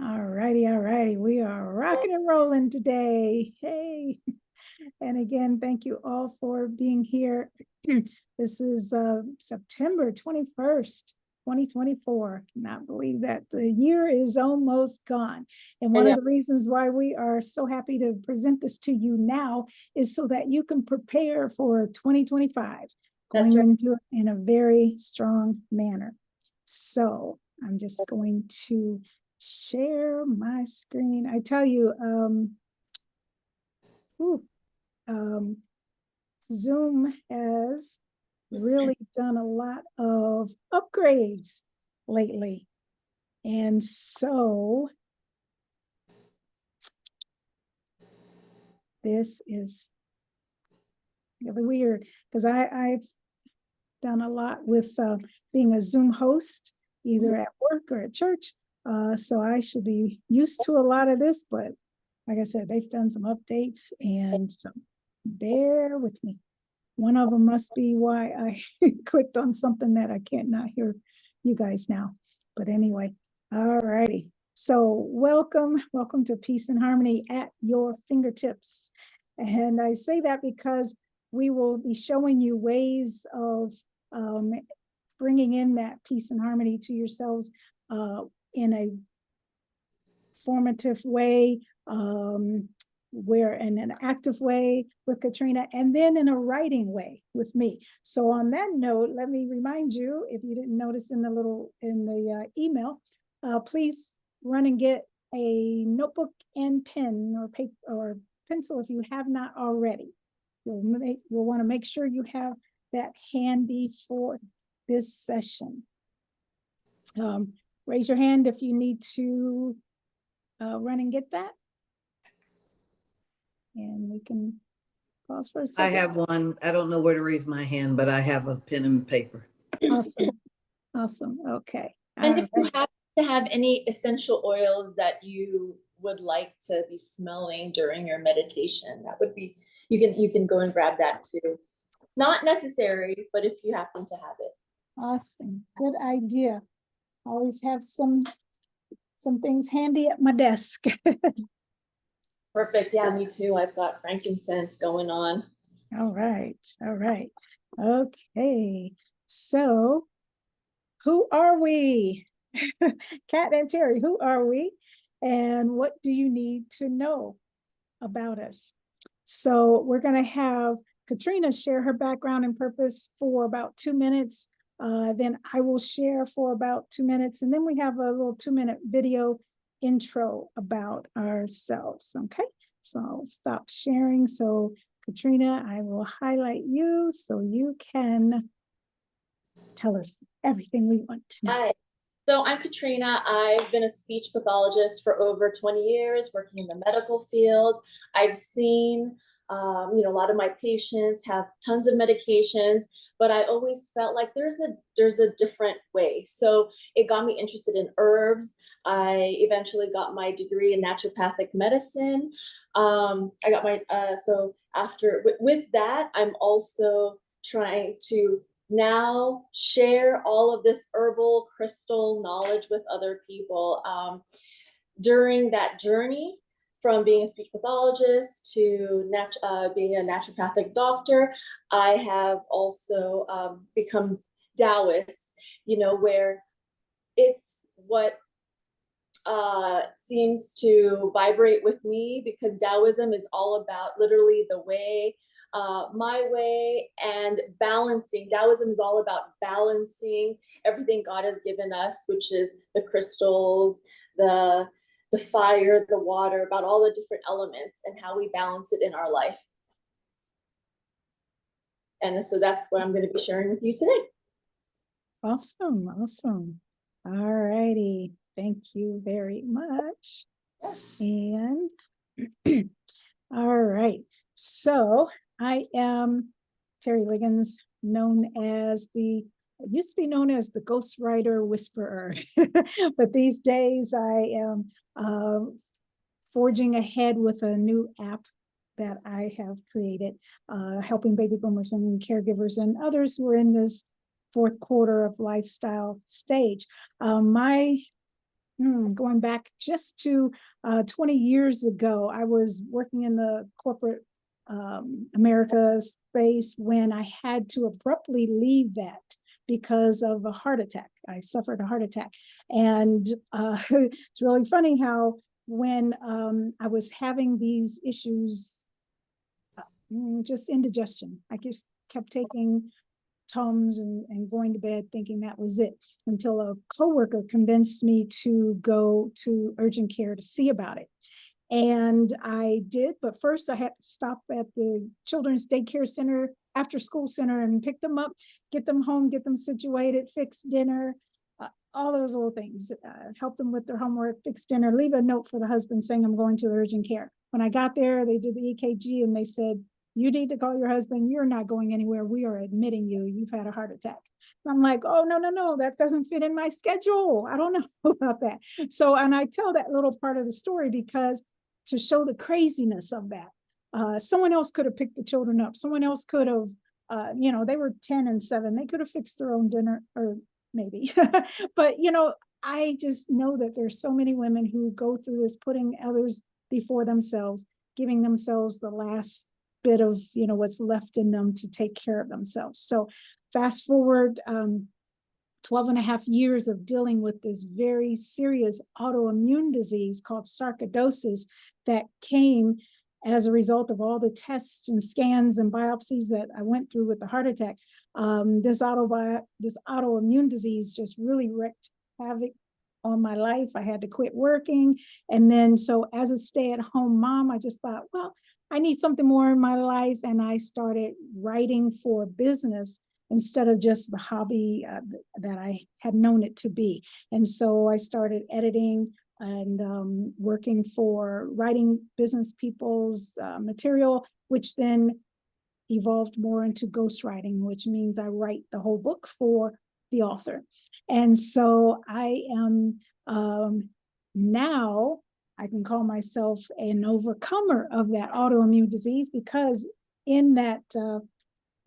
All righty. We are rocking and rolling today. Hey. And again, thank you all for being here. This is September 21st, 2024. Cannot believe that the year is almost gone. And one of the reasons why we are so happy to present this to you now is so that you can prepare for 2025, going into it in a very strong manner. So I'm just going to share my screen. I tell you, Zoom has really done a lot of upgrades lately. And so this is really weird because I've done a lot with being a Zoom host, either at work or at church. So I should be used to a lot of this, but like I said, they've done some updates, and so bear with me. One of them must be why I clicked on something that I can't not hear you guys now. But anyway, all righty. So welcome to Peace and Harmony at your fingertips. And I say that because we will be showing you ways of bringing in that peace and harmony to yourselves in a formative way, where in an active way with Katrina, and then in a writing way with me. So on that note, let me remind you, if you didn't notice in the email, please run and get a notebook and pen or paper or pencil if you have not already. You'll want to make sure you have that handy for this session. Raise your hand if you need to run and get that. And we can pause for a second. I have one. I don't know where to raise my hand, but I have a pen and paper. Awesome. Okay. And if you happen to have any essential oils that you would like to be smelling during your meditation, that would be, you can go and grab that too. Not necessary, but if you happen to have it. Awesome. Good idea. Always have some things handy at my desk. Perfect. Yeah, me too. I've got frankincense going on. All right. Okay. So who are we? Kat and Terri, who are we? And what do you need to know about us? So we're going to have Katrina share her background and purpose for about 2 minutes. Then I will share for about 2 minutes. And then we have a little 2-minute video intro about ourselves. Okay, so I'll stop sharing. So Katrina, I will highlight you so you can tell us everything we want to know. Hi. So I'm Katrina. I've been a speech pathologist for over 20 years, working in the medical field. I've seen a lot of my patients have tons of medications, but I always felt like there's a different way. So it got me interested in herbs. I eventually got my degree in naturopathic medicine. I got my so after with that, I'm also trying to now share all of this herbal crystal knowledge with other people. During that journey, from being a speech pathologist to being a naturopathic doctor, I have also become Taoist, where it's what seems to vibrate with me, because Taoism is all about literally the way, my way, and balancing. Taoism is all about balancing everything God has given us, which is the crystals, the fire, the water, about all the different elements and how we balance it in our life. And so that's what I'm going to be sharing with you today. Awesome. All righty. Thank you very much. And all right. So I am Terri Liggins, used to be known as the ghostwriter whisperer, but these days I am forging ahead with a new app that I have created, helping baby boomers and caregivers and others who are in this fourth quarter of lifestyle stage. My going back just to 20 years ago, I was working in the corporate America space when I had to abruptly leave that because of a heart attack. I suffered a heart attack. And it's really funny how when I was having these issues, just indigestion, I just kept taking Tums and going to bed thinking that was it, until a coworker convinced me to go to urgent care to see about it. And I did, but first I had to stop at the children's daycare center, after school center, and pick them up, get them home, get them situated, fix dinner, all those little things, help them with their homework, fix dinner, leave a note for the husband saying I'm going to the urgent care. When I got there, they did the EKG and they said, you need to call your husband. You're not going anywhere. We are admitting you. You've had a heart attack. And I'm like, oh, no, that doesn't fit in my schedule. I don't know about that. So, and I tell that little part of the story because to show the craziness of that. Someone else could have picked the children up. Someone else could have, they were 10 and 7. They could have fixed their own dinner, or maybe. But, I just know that there's so many women who go through this, putting others before themselves, giving themselves the last bit of, what's left in them to take care of themselves. So fast forward 12 and a half years of dealing with this very serious autoimmune disease called sarcoidosis that came as a result of all the tests and scans and biopsies that I went through with the heart attack. This autoimmune disease just really wreaked havoc on my life. I had to quit working. And then, so as a stay-at-home mom, I just thought, well, I need something more in my life. And I started writing for business instead of just the hobby that I had known it to be. And so I started editing and working for writing business people's material, which then evolved more into ghostwriting, which means I write the whole book for the author. And so I am now, I can call myself an overcomer of that autoimmune disease, because in that,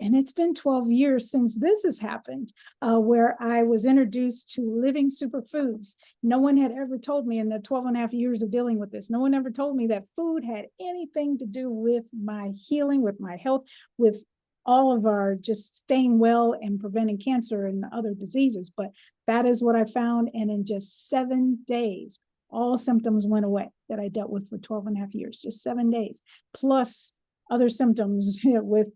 and it's been 12 years since this has happened, where I was introduced to living superfoods. No one had ever told me in the 12 and a half years of dealing with this, no one ever told me that food had anything to do with my healing, with my health, with all of our just staying well and preventing cancer and other diseases. But that is what I found. And in just 7 days, all symptoms went away that I dealt with for 12 and a half years, just 7 days, plus other symptoms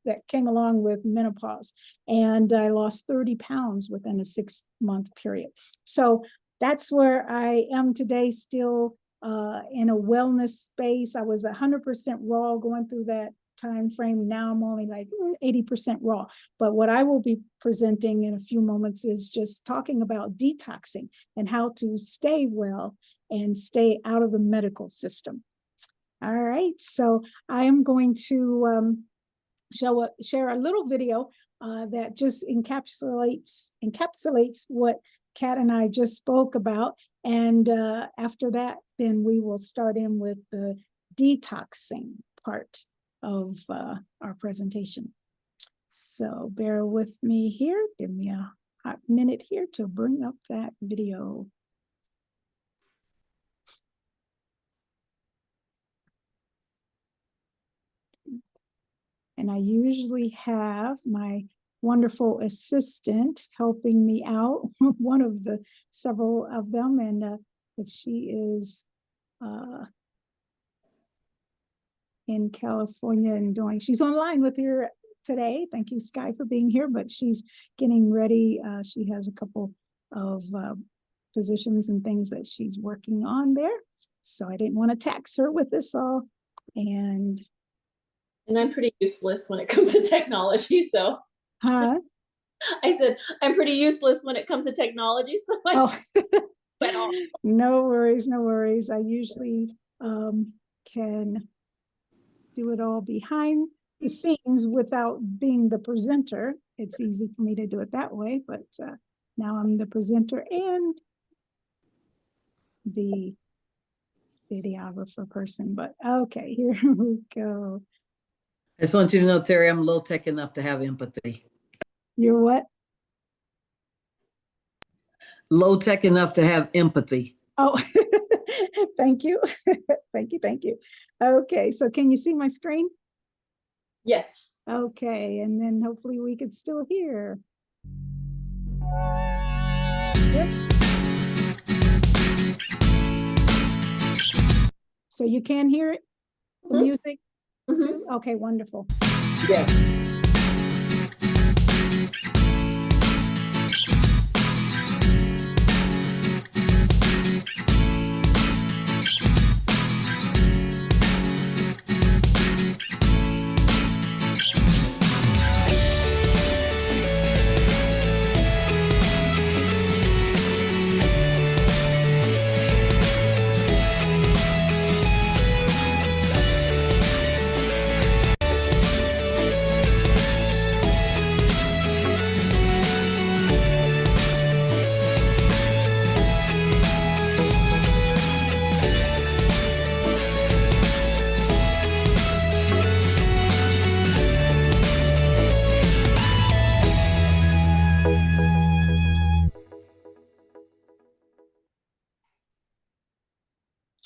that came along with menopause. And I lost 30 pounds within a 6-month period. So that's where I am today, still in a wellness space. I was 100% raw going through that time frame. Now I'm only like 80% raw. But what I will be presenting in a few moments is just talking about detoxing and how to stay well and stay out of the medical system. All right, so I am going to share a little video that just encapsulates what Kat and I just spoke about. And after that, then we will start in with the detoxing part of our presentation. So bear with me here. Give me a hot minute here to bring up that video. And I usually have my wonderful assistant helping me out, one of the several of them, and but she is in California and she's online with her today. Thank you, Sky, for being here, but she's getting ready. She has a couple of positions and things that she's working on there. So I didn't want to tax her with this all. And I'm pretty useless when it comes to technology, so. Huh? I said, I'm pretty useless when it comes to technology, so No worries, no worries. I usually can do it all behind the scenes without being the presenter. It's easy for me to do it that way, but now I'm the presenter and the videographer person. But okay, here we go. I just want you to know, Terry, I'm low tech enough to have empathy. You're what? Low tech enough to have empathy. Oh, thank you. Thank you. Thank you. Okay, so can you see my screen? Yes. Okay, and then hopefully we could still hear. Yep. So you can hear it, the Mhm. music Mhm. too? Okay, wonderful. Yeah.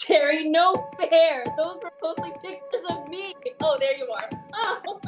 Terry, no fair. Those were mostly pictures of me. Oh, there you are. Oh.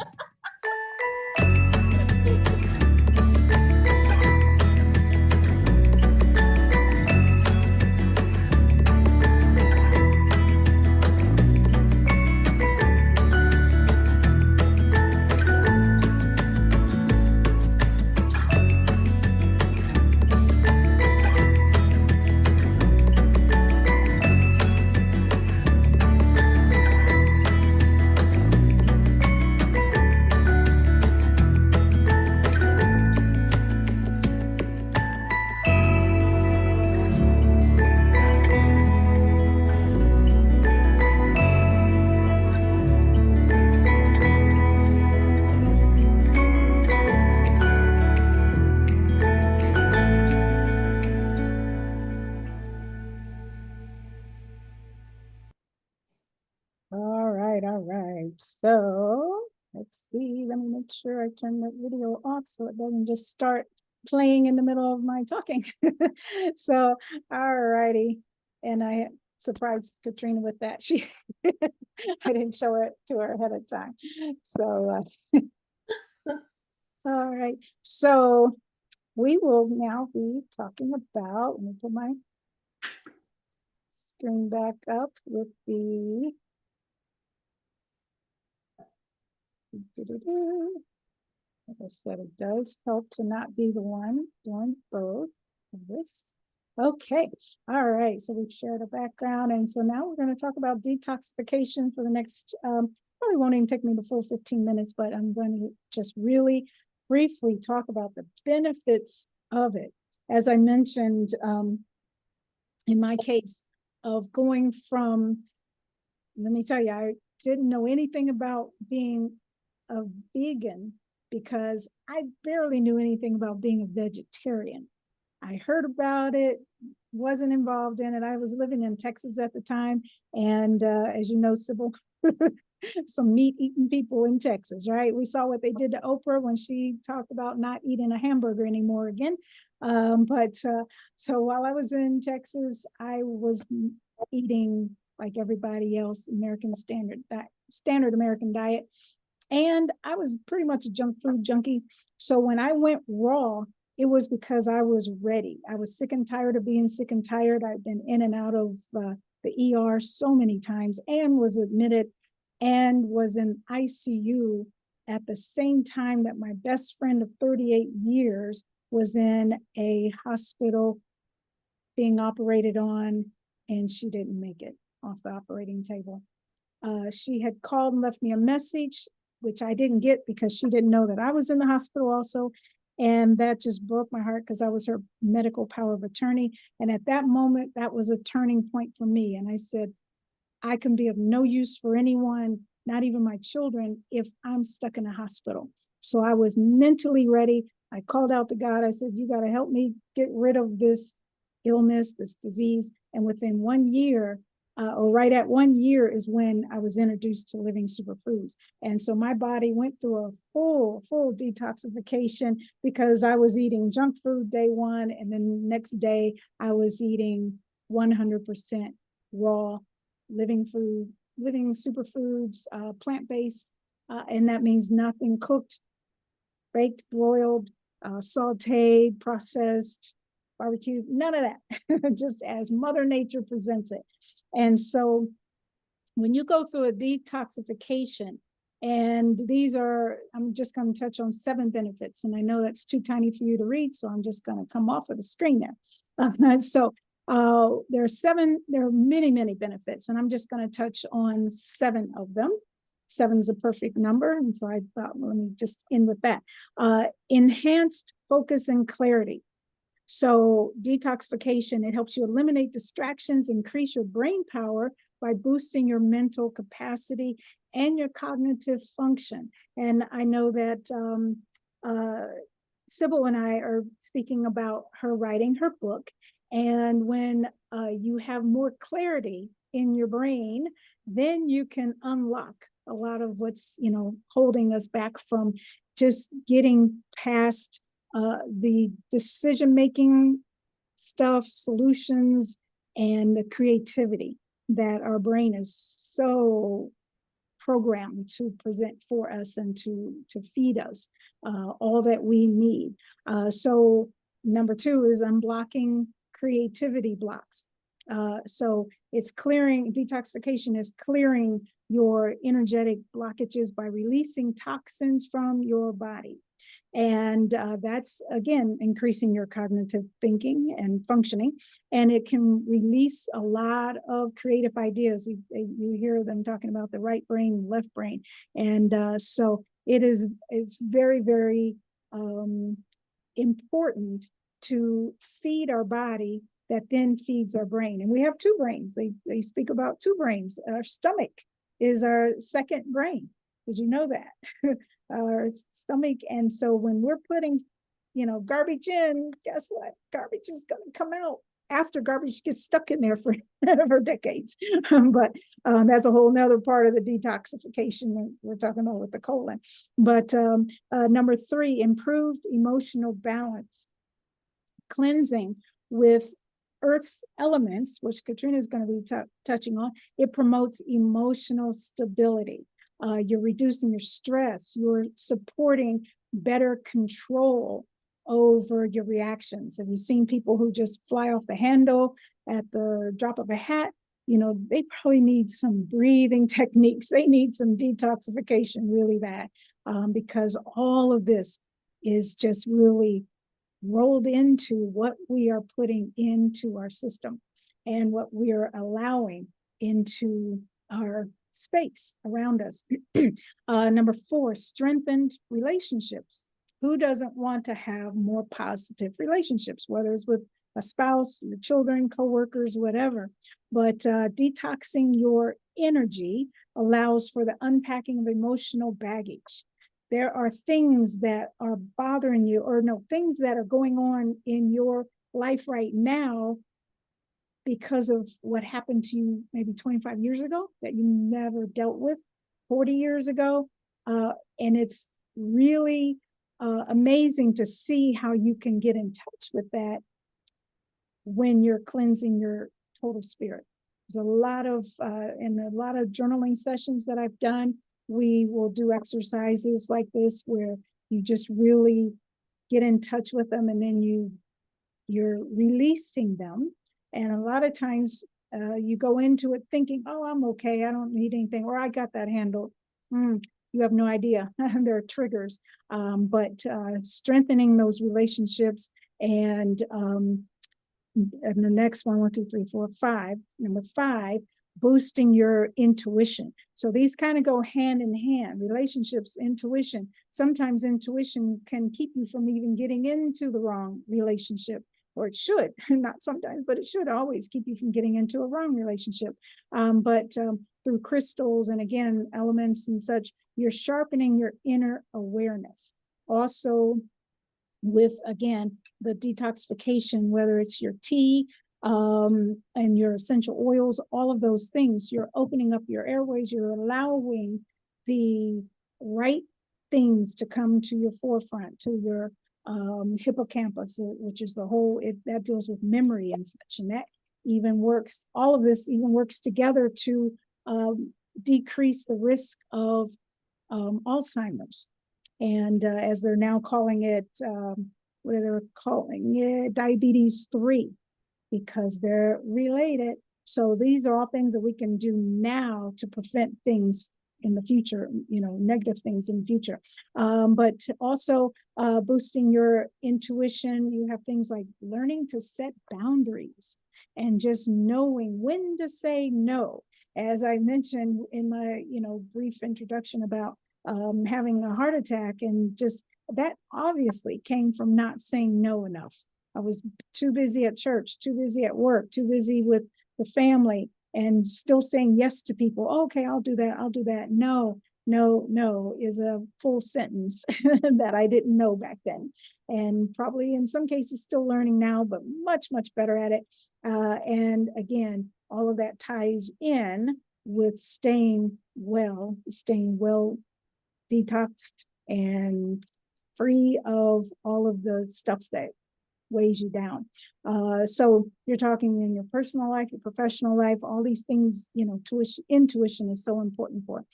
All right. So let's see. Let me make sure I turn the video off so it doesn't just start playing in the middle of my talking. So, all righty. And I surprised Katrina with that. She I didn't show it to her ahead of time. So all right. So we will now be talking about, let me put my screen back up with the like I said, it does help to not be the one doing both of this. Okay, all right, so we've shared a background, and so now we're going to talk about detoxification for the next, probably won't even take me the full 15 minutes, but I'm going to just really briefly talk about the benefits of it. As I mentioned, in my case of going from, let me tell you, I didn't know anything about being a vegan because I barely knew anything about being a vegetarian. I heard about it, wasn't involved in it. I was living in Texas at the time. And as you know, Sybil, some meat eating people in Texas, right? We saw what they did to Oprah when she talked about not eating a hamburger anymore again. So while I was in Texas, I was eating like everybody else, standard American diet. And I was pretty much a junk food junkie. So when I went raw, it was because I was ready. I was sick and tired of being sick and tired. I'd been in and out of the ER so many times and was admitted and was in ICU at the same time that my best friend of 38 years was in a hospital being operated on, and she didn't make it off the operating table. She had called and left me a message, which I didn't get because she didn't know that I was in the hospital also. And that just broke my heart because I was her medical power of attorney. And at that moment, that was a turning point for me. And I said, I can be of no use for anyone, not even my children, if I'm stuck in a hospital. So I was mentally ready. I called out to God. I said, you got to help me get rid of this illness, this disease. And within 1 year, or right at 1 year is when I was introduced to living superfoods. And so my body went through a full detoxification because I was eating junk food day one. And then next day I was eating 100% raw, living food, living superfoods, plant-based, and that means nothing cooked, baked, broiled, sauteed, processed, barbecued, none of that, just as Mother Nature presents it. And so when you go through a detoxification, and these are, I'm just going to touch on 7 benefits, and I know that's too tiny for you to read, so I'm just going to come off of the screen there. So there are many, many benefits, and I'm just going to touch on 7 of them. 7 is a perfect number, and so I thought, well, let me just end with that. Enhanced focus and clarity. So detoxification, it helps you eliminate distractions, increase your brain power by boosting your mental capacity and your cognitive function. And I know that Sybil and I are speaking about her writing her book. And when you have more clarity in your brain, then you can unlock a lot of what's, holding us back from just getting past the decision-making stuff, solutions, and the creativity that our brain is so programmed to present for us and to feed us all that we need. So number 2 is unblocking creativity blocks. So it's clearing, detoxification is clearing your energetic blockages by releasing toxins from your body. And that's, again, increasing your cognitive thinking and functioning. And it can release a lot of creative ideas. You hear them talking about the right brain, left brain. And so it's very, very important to feed our body that then feeds our brain. And we have 2 brains. They speak about 2 brains. Our stomach is our second brain. Did you know that? Our stomach. And so when we're putting, garbage in, guess what? Garbage is going to come out after garbage gets stuck in there for decades. But that's a whole nother part of the detoxification that we're talking about with the colon. But number 3, improved emotional balance. Cleansing with Earth's elements, which Katrina is going to be touching on, it promotes emotional stability. You're reducing your stress. You're supporting better control over your reactions. Have you seen people who just fly off the handle at the drop of a hat? They probably need some breathing techniques. They need some detoxification really bad, because all of this is just really rolled into what we are putting into our system and what we are allowing into our space around us. Number 4, strengthened relationships. Who doesn't want to have more positive relationships, whether it's with a spouse, your children, coworkers, whatever? But detoxing your energy allows for the unpacking of emotional baggage. There are things that are bothering you, or things that are going on in your life right now because of what happened to you maybe 25 years ago that you never dealt with 40 years ago. And it's really amazing to see how you can get in touch with that when you're cleansing your total spirit. There's a lot of, in a lot of journaling sessions that I've done, we will do exercises like this where you just really get in touch with them, and then you're releasing them. And a lot of times you go into it thinking, oh, I'm okay, I don't need anything, or I got that handled. You have no idea. There are triggers. But strengthening those relationships, and the next one, 1, 2, 3, 4, 5. Number 5, boosting your intuition. So these kind of go hand in hand. Relationships, intuition. Sometimes intuition can keep you from even getting into the wrong relationship, or it should. Not sometimes, but it should always keep you from getting into a wrong relationship. But through crystals and, again, elements and such, you're sharpening your inner awareness. Also, with, again, the detoxification, whether it's your tea and your essential oils, all of those things, you're opening up your airways, you're allowing the right things to come to your forefront, to your hippocampus, which is the whole, that deals with memory and such, and that even works, all of this even works together to decrease the risk of Alzheimer's. And as they're now calling it, what are they calling it? Diabetes 3, because they're related. So these are all things that we can do now to prevent things in the future, negative things in the future. But also boosting your intuition. You have things like learning to set boundaries and just knowing when to say no. As I mentioned in my, brief introduction about having a heart attack, and just that obviously came from not saying no enough. I was too busy at church, too busy at work, too busy with the family, and still saying yes to people. Oh, okay, I'll do that. I'll do that. No, no, no is a full sentence that I didn't know back then. And probably in some cases still learning now, but much, much better at it. And again, all of that ties in with staying well detoxed and free of all of the stuff that weighs you down. So you're talking in your personal life, your professional life, all these things, intuition is so important for.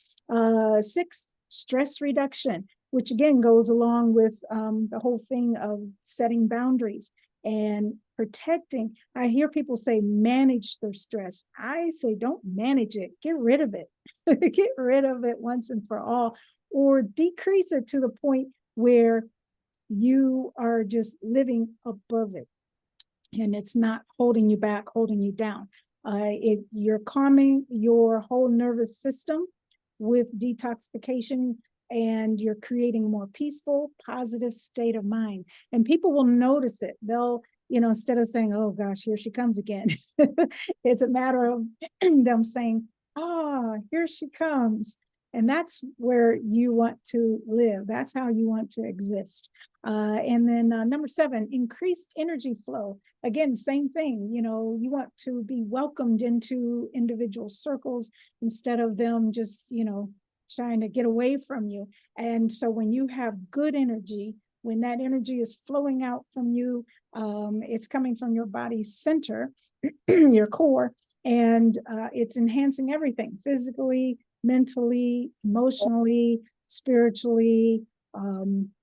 6, stress reduction, which again goes along with the whole thing of setting boundaries and protecting. I hear people say manage their stress. I say don't manage it, get rid of it. Get rid of it once and for all, or decrease it to the point where you are just living above it and it's not holding you back, holding you down. You're calming your whole nervous system with detoxification, and you're creating a more peaceful, positive state of mind. And people will notice it. They'll, instead of saying, oh gosh, here she comes again, it's a matter of them saying, here she comes. And that's where you want to live. That's how you want to exist. And then number 7, increased energy flow. Again, same thing. You want to be welcomed into individual circles instead of them just, trying to get away from you. And so when you have good energy, when that energy is flowing out from you, it's coming from your body's center, your core, and it's enhancing everything physically, mentally, emotionally, spiritually,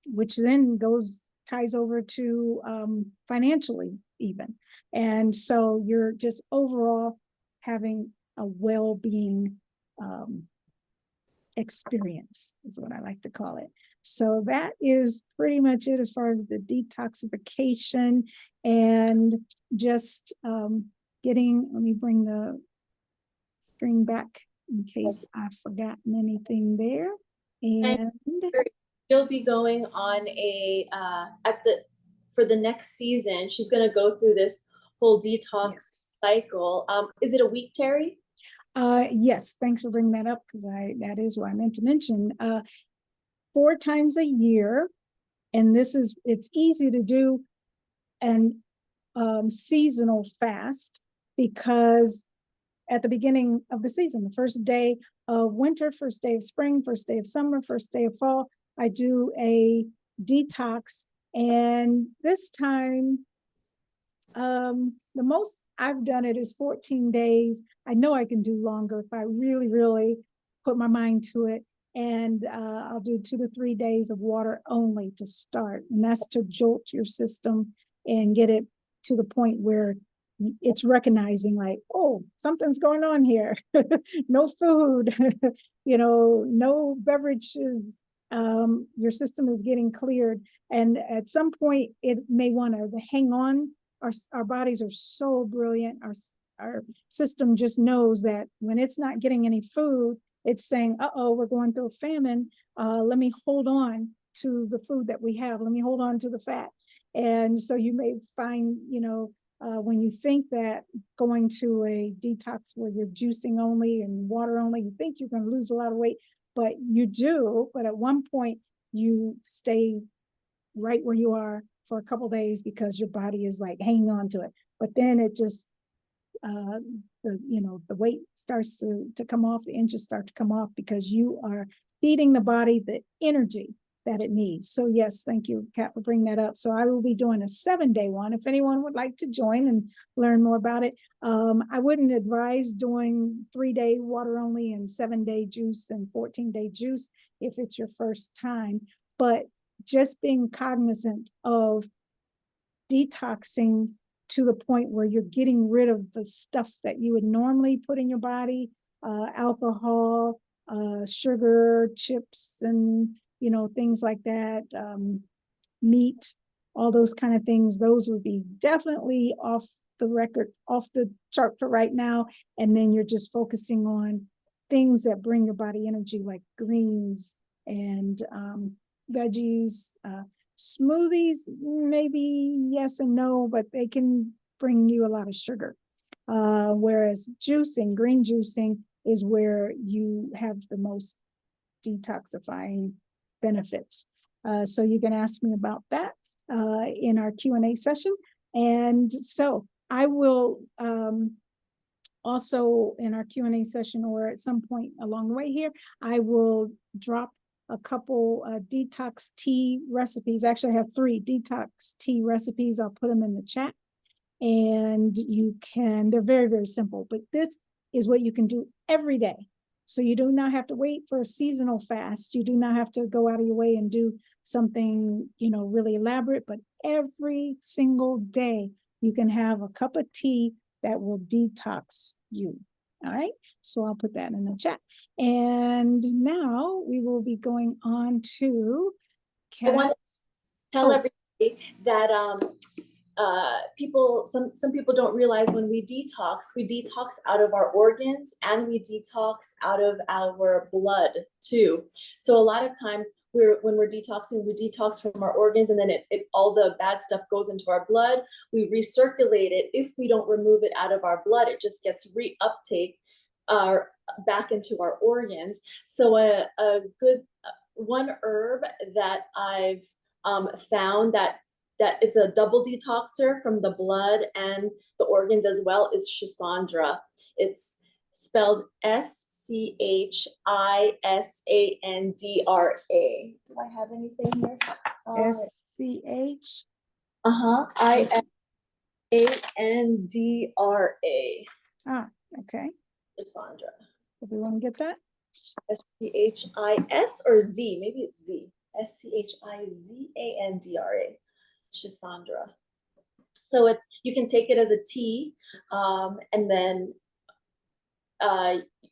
which then ties over to financially even. And so you're just overall having a well-being experience is what I like to call it. So that is pretty much it as far as the detoxification and just let me bring the screen back in case I've forgotten anything there. And you'll be going on for the next season. She's going to go through this whole detox cycle. Is it a week, Terri? Yes, thanks for bringing that up, because that is what I meant to mention. 4 times a year, and it's easy to do an seasonal fast, because at the beginning of the season, the first day of winter, first day of spring, first day of summer, first day of fall, I do a detox. And this time, the most I've done it is 14 days. I know I can do longer if I really, really put my mind to it. And I'll do 2 to 3 days of water only to start. And that's to jolt your system and get it to the point where it's recognizing like, oh, something's going on here. No food, no beverages. Your system is getting cleared. And at some point it may want to hang on. Our bodies are so brilliant. Our system just knows that when it's not getting any food, it's saying, uh-oh, we're going through a famine. Let me hold on to the food that we have. Let me hold on to the fat. And so you may find, when you think that going to a detox where you're juicing only and water only, you think you're going to lose a lot of weight, but you do. But at one point you stay right where you are for a couple of days because your body is like hanging on to it. But then it just, the weight starts to come off, the inches start to come off, because you are feeding the body the energy that it needs. So yes, thank you, Kat, for bringing that up. So I will be doing a 7-day one. If anyone would like to join and learn more about it, I wouldn't advise doing 3-day water only and 7-day juice and 14-day juice if it's your first time, but just being cognizant of detoxing to the point where you're getting rid of the stuff that you would normally put in your body, alcohol, sugar, chips, and things like that, meat, all those kind of things. Those would be definitely off the chart for right now. And then you're just focusing on things that bring your body energy, like greens and veggies, smoothies, maybe yes and no, but they can bring you a lot of sugar. Whereas green juicing is where you have the most detoxifying benefits. So you can ask me about that in our Q&A session. And so I will also in our Q&A session, or at some point along the way here, I will drop a couple detox tea recipes. Actually, I have 3 detox tea recipes. I'll put them in the chat. And they're very, very simple, but this is what you can do every day. So you do not have to wait for a seasonal fast. You do not have to go out of your way and do something, really elaborate, but every single day you can have a cup of tea that will detox you. All right. So I'll put that in the chat. And now we will be going on to I want to tell Oh. everybody that some people don't realize when we detox out of our organs and we detox out of our blood too. So a lot of times when we're detoxing, we detox from our organs, and then all the bad stuff goes into our blood. We recirculate it. If we don't remove it out of our blood, it just gets reuptake back into our organs. So a good one herb that I've found that it's a double detoxer from the blood and the organs as well is Schisandra. It's spelled Schisandra. Do I have anything here? SCH. Iandra. Ah, okay. Schisandra. If we want to get that. SCHIS or Z? Maybe it's Z. SCHIZANDRA. Schisandra. So you can take it as a tea, and then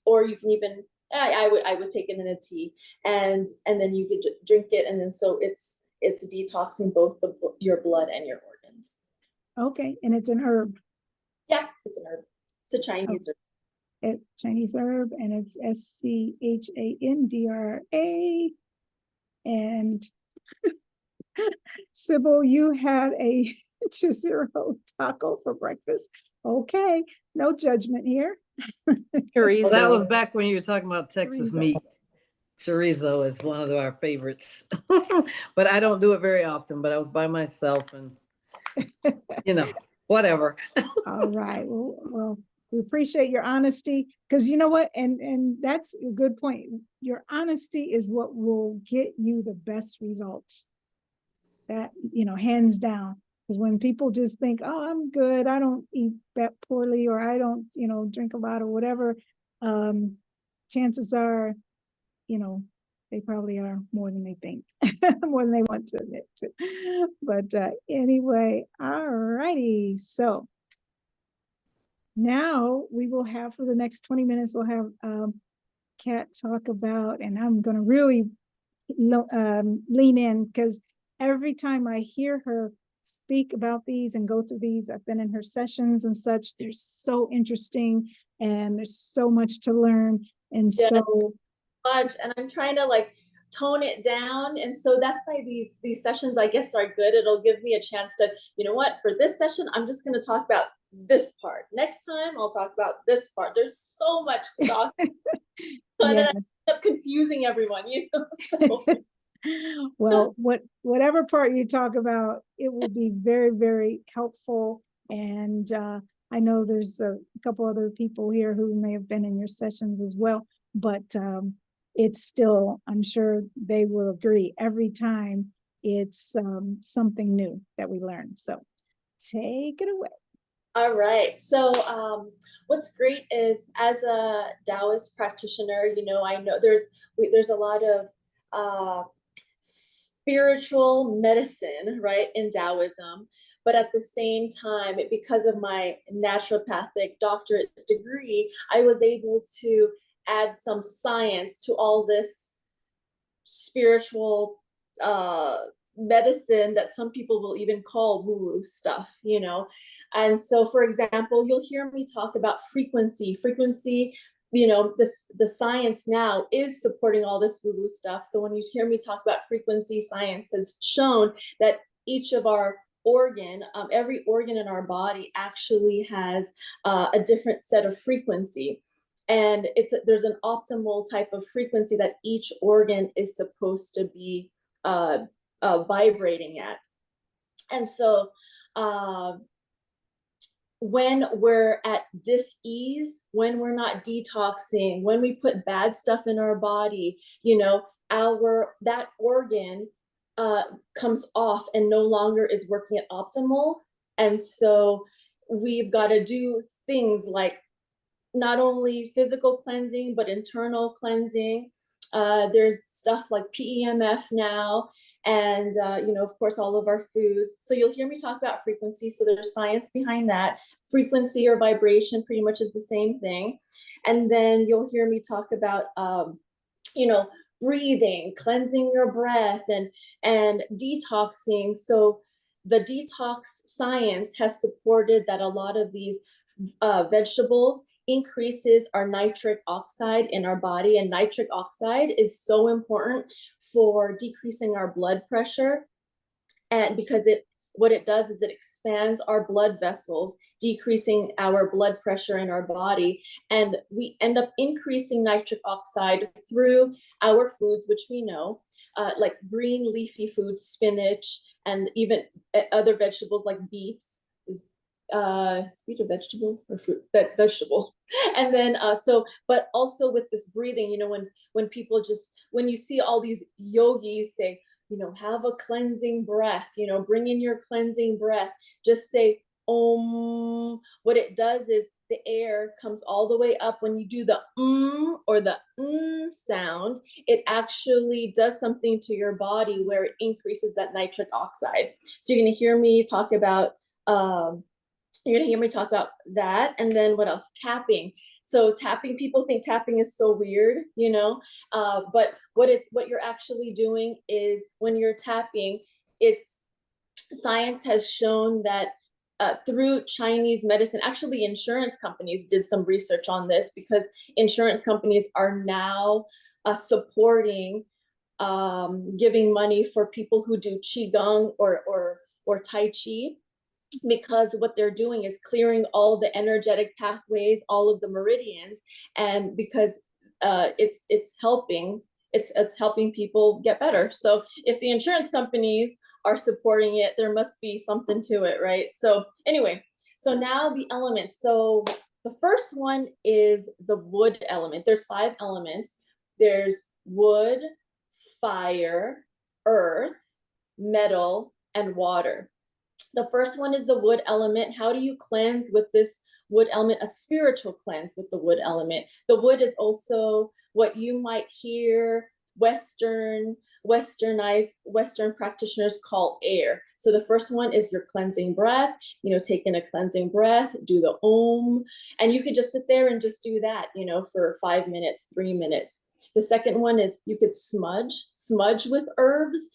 or you can even I would take it in a tea, and then you could drink it, and then so it's detoxing both your blood and your organs. Okay, and it's an herb. Yeah, it's an herb. It's a Chinese herb. Chinese herb, and it's SCHANDRA. And Sybil, you had a chicharro taco for breakfast. Okay, no judgment here. Well, that was back when you were talking about Texas Chorizo. meat. Chorizo is one of our favorites, but I don't do it very often. But I was by myself, and whatever. All right. Well, we appreciate your honesty, because you know what, and that's a good point. Your honesty is what will get you the best results. That, hands down. Because when people just think, oh, I'm good, I don't eat that poorly, or I don't, drink a lot or whatever, chances are, they probably are more than they think, more than they want to admit to. But anyway, all righty. So now we will have, for the next 20 minutes, we'll have Kat talk about, and I'm going to really lean in, because every time I hear her speak about these and go through these, I've been in her sessions and such, they're so interesting and there's so much to learn. And so much, and I'm trying to tone it down, and so that's why these sessions, I guess, are good. It'll give me a chance to, for this session, I'm just going to talk about this part. Next time I'll talk about this part. There's so much to talk about. And then I end up confusing everyone, so. Well, whatever part you talk about, it will be very, very helpful. And I know there's a couple other people here who may have been in your sessions as well, but it's still, I'm sure they will agree, every time it's something new that we learn. So take it away. All right. So what's great is, as a Taoist practitioner, I know there's a lot of spiritual medicine, right, in Taoism. But at the same time, because of my naturopathic doctorate degree, I was able to add some science to all this spiritual medicine that some people will even call woo-woo stuff, And so, for example, you'll hear me talk about frequency. Frequency, the science now is supporting all this woo-woo stuff. So when you hear me talk about frequency, science has shown that each of our every organ in our body actually has a different set of frequency. And there's an optimal type of frequency that each organ is supposed to be vibrating at. And so when we're at dis-ease, when we're not detoxing, when we put bad stuff in our body, that organ comes off and no longer is working at optimal. And so we've got to do things like not only physical cleansing, but internal cleansing. There's stuff like PEMF now, and of course, all of our foods. So you'll hear me talk about frequency. So there's science behind that. Frequency or vibration pretty much is the same thing. And then you'll hear me talk about, breathing, cleansing your breath, and detoxing. So the detox science has supported that a lot of these vegetables increases our nitric oxide in our body, and nitric oxide is so important for decreasing our blood pressure. And because what it does is it expands our blood vessels, decreasing our blood pressure in our body, and we end up increasing nitric oxide through our foods, which we know, like green leafy foods, spinach, and even other vegetables like beets. Beet a vegetable or fruit? Vegetable. And then but also with this breathing, when people when you see all these yogis say, have a cleansing breath, bring in your cleansing breath, just say om. What it does is the air comes all the way up. When you do the or the sound, it actually does something to your body where it increases that nitric oxide. So you're going to hear me talk about that. And then what else? Tapping. So tapping, people think tapping is so weird, but what you're actually doing is, when you're tapping, science has shown that through Chinese medicine, actually insurance companies did some research on this, because insurance companies are now supporting giving money for people who do qigong or tai chi, because what they're doing is clearing all the energetic pathways, all of the meridians, and because it's helping people get better. So if the insurance companies are supporting it, there must be something to it, right? So anyway, so now the elements. So the first one is the wood element. There's 5 elements. There's wood, fire, earth, metal, and water. The first one is the wood element. How do you cleanse with this wood element? A spiritual cleanse with the wood element. The wood is also what you might hear Western practitioners call air. So the first one is your cleansing breath. Take in a cleansing breath, do the om, and you could just sit there and just do that, for 5 minutes, 3 minutes. The second one is you could smudge with herbs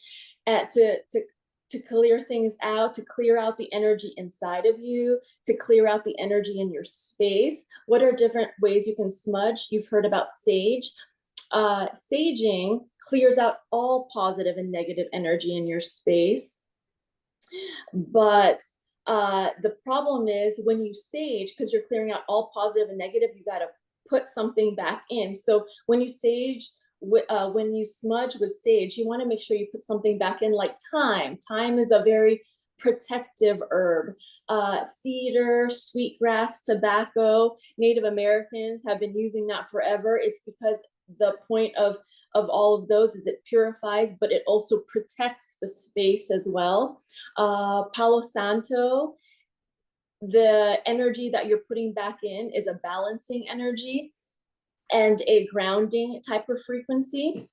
to clear things out, to clear out the energy inside of you, to clear out the energy in your space. What are different ways you can smudge? You've heard about sage. Saging clears out all positive and negative energy in your space. But the problem is, when you sage, because you're clearing out all positive and negative, you got to put something back in. So when you when you smudge with sage, you want to make sure you put something back in, like thyme. Thyme is a very protective herb. Cedar, sweetgrass, tobacco. Native Americans have been using that forever. It's because the point of of all of those is it purifies, but it also protects the space as well. Palo Santo, the energy that you're putting back in is a balancing energy and a grounding type of frequency.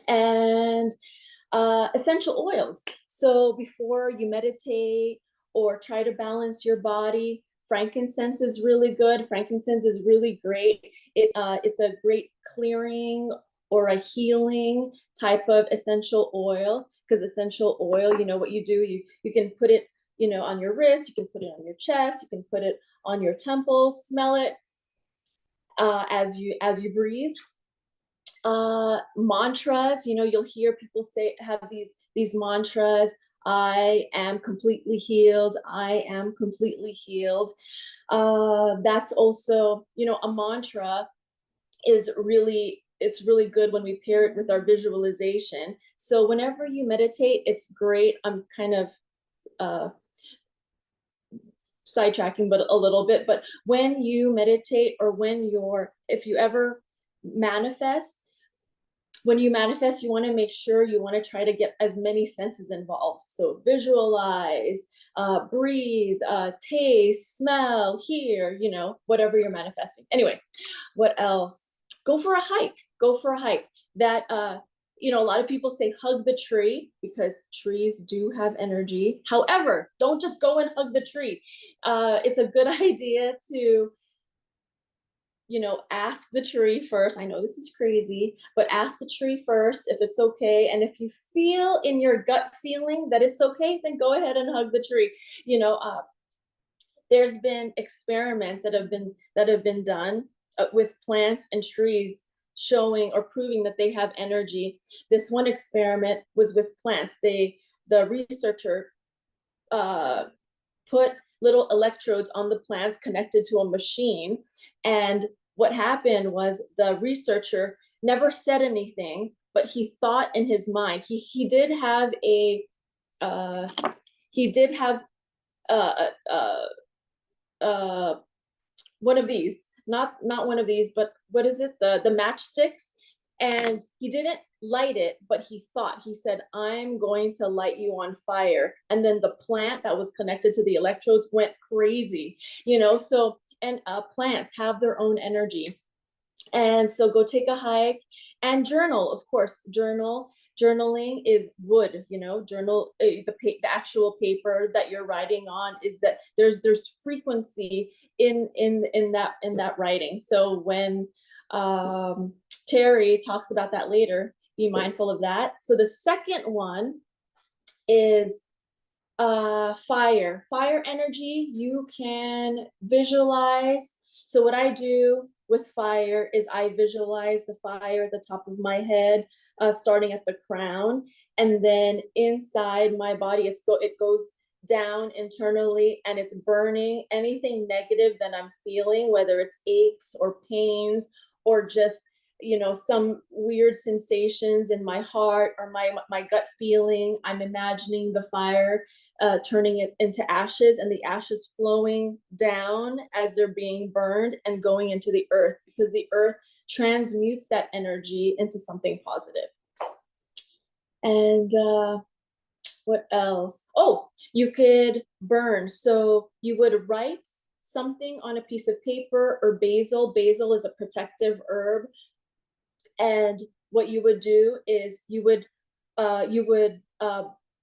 And essential oils. So before you meditate or try to balance your body, frankincense is really good. Frankincense is really great. It's a great clearing or a healing type of essential oil, because essential oil, you know what you do, you can put it, you know, on your wrist, you can put it on your chest, you can put it on your temples, smell it as you breathe. Mantras, you know, you'll hear people have these mantras. I am completely healed. I am completely healed. That's also, you know, a mantra is really, it's really good when we pair it with our visualization. So whenever you meditate, it's great. I'm kind of sidetracking, but a little bit. But when you meditate, or if you ever manifest, when you manifest, you want to make sure you want to try to get as many senses involved. So visualize, breathe, taste, smell, hear, you know, whatever you're manifesting. Anyway, what else? Go for a hike. Go for a hike. That, you know, a lot of people say hug the tree because trees do have energy. However, don't just go and hug the tree. It's a good idea to, you know, ask the tree first. I know this is crazy, but ask the tree first if it's okay. And if you feel in your gut feeling that it's okay, then go ahead and hug the tree. You know, there's been experiments that have been done with plants and trees showing or proving that they have energy. This one experiment was with plants. The researcher put little electrodes on the plants connected to a machine. And what happened was the researcher never said anything, but he thought in his mind. He did have one of these, not one of these, but what is it? The matchsticks. And he didn't light it, but he said, I'm going to light you on fire. And then the plant that was connected to the electrodes went crazy, you know. So, and plants have their own energy. And so go take a hike and journal, of course. Journaling is wood, you know. Journal, the actual paper that you're writing on, is that there's frequency in that writing. So when Terri talks about that later, be mindful of that. So the second one is fire energy. You can visualize. So what I do with fire is I visualize the fire at the top of my head, starting at the crown, and then inside my body, it goes down internally, and it's burning anything negative that I'm feeling, whether it's aches or pains or just, you know, some weird sensations in my heart or my gut feeling. I'm imagining the fire turning it into ashes, and the ashes flowing down as they're being burned and going into the earth, because the earth transmutes that energy into something positive. And what else? Oh, you could burn. So you would write something on a piece of paper, or basil. Basil is a protective herb. And what you would do is you would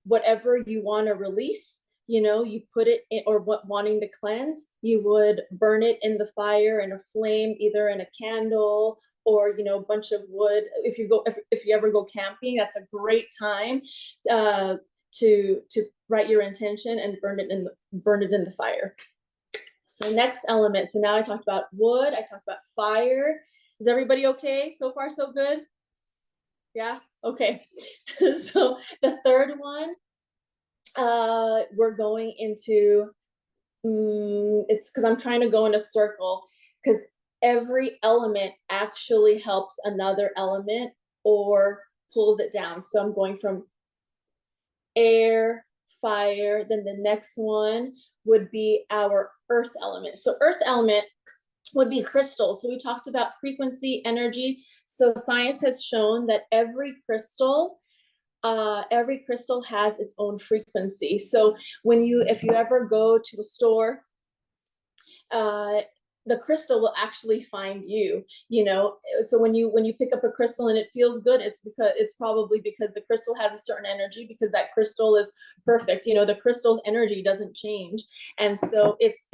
whatever you want to release, you know, you put it in, or what wanting to cleanse, you would burn it in the fire, in a flame, either in a candle or, you know, a bunch of wood. If you ever go camping, that's a great time to write your intention and burn it in the fire. So next element. So now I talked about wood, I talked about fire. Is everybody okay? So far, so good? Yeah? Okay. So the third one, we're going into, it's because I'm trying to go in a circle, because every element actually helps another element or pulls it down. So I'm going from air, fire, then the next one would be our earth element. So earth element would be crystals. So we talked about frequency, energy. So science has shown that every crystal has its own frequency. So if you ever go to a store, the crystal will actually find you, so when you pick up a crystal and it feels good, it's probably because the crystal has a certain energy, because that crystal is perfect. The crystal's energy doesn't change, and so it's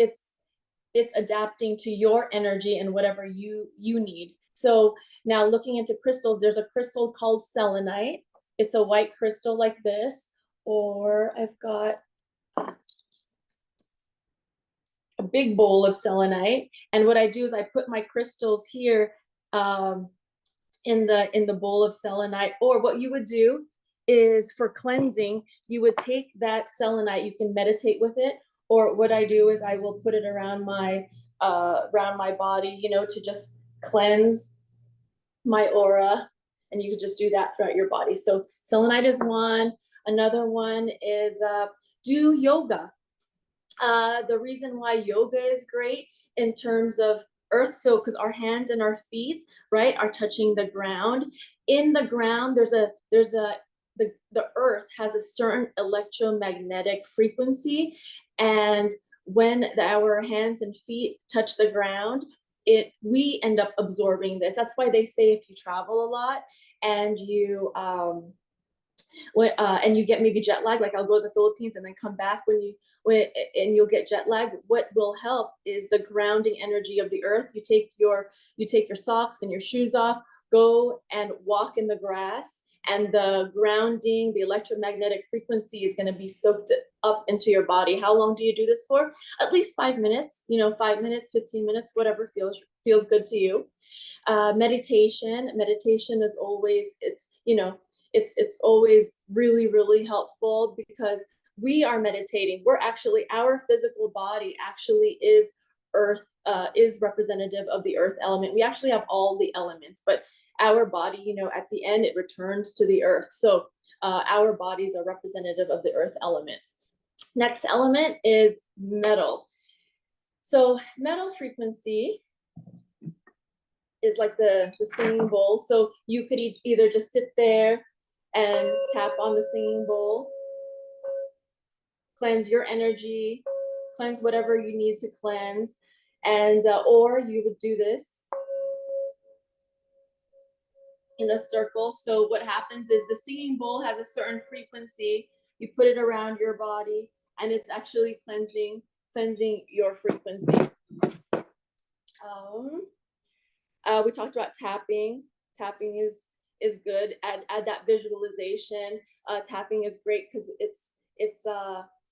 adapting to your energy and whatever you need. So now, looking into crystals, there's a crystal called selenite. It's a white crystal like this, or I've got a big bowl of selenite. And what I do is I put my crystals here in the bowl of selenite. Or what you would do is, for cleansing, you would take that selenite, you can meditate with it. Or what I do is I will put it around my body, to just cleanse my aura. And you could just do that throughout your body. So selenite is one. Another one is do yoga. The reason why yoga is great in terms of earth, so because our hands and our feet, right, are touching the ground. In the ground, the earth has a certain electromagnetic frequency, and when our hands and feet touch the ground, we end up absorbing this. That's why they say if you travel a lot and you get maybe jet lag, like I'll go to the Philippines and then come back and you'll get jet lag. What will help is the grounding energy of the earth. You take your socks and your shoes off, go and walk in the grass, and the grounding, the electromagnetic frequency is going to be soaked up into your body. How long do you do this for? At least 5 minutes, 5 minutes, 15 minutes, whatever feels good to you. Meditation is always, it's always really, really helpful, because we are meditating. Our physical body actually is earth, is representative of the earth element. We actually have all the elements, but our body, at the end, it returns to the earth. So our bodies are representative of the earth element. Next element is metal. So metal frequency is like the singing bowl. So you could either just sit there and tap on the singing bowl, cleanse your energy, cleanse whatever you need to cleanse, and or you would do this in a circle. So what happens is the singing bowl has a certain frequency. You put it around your body, and it's actually cleansing your frequency. We talked about tapping. Tapping is good. Add that visualization. Tapping is great because it's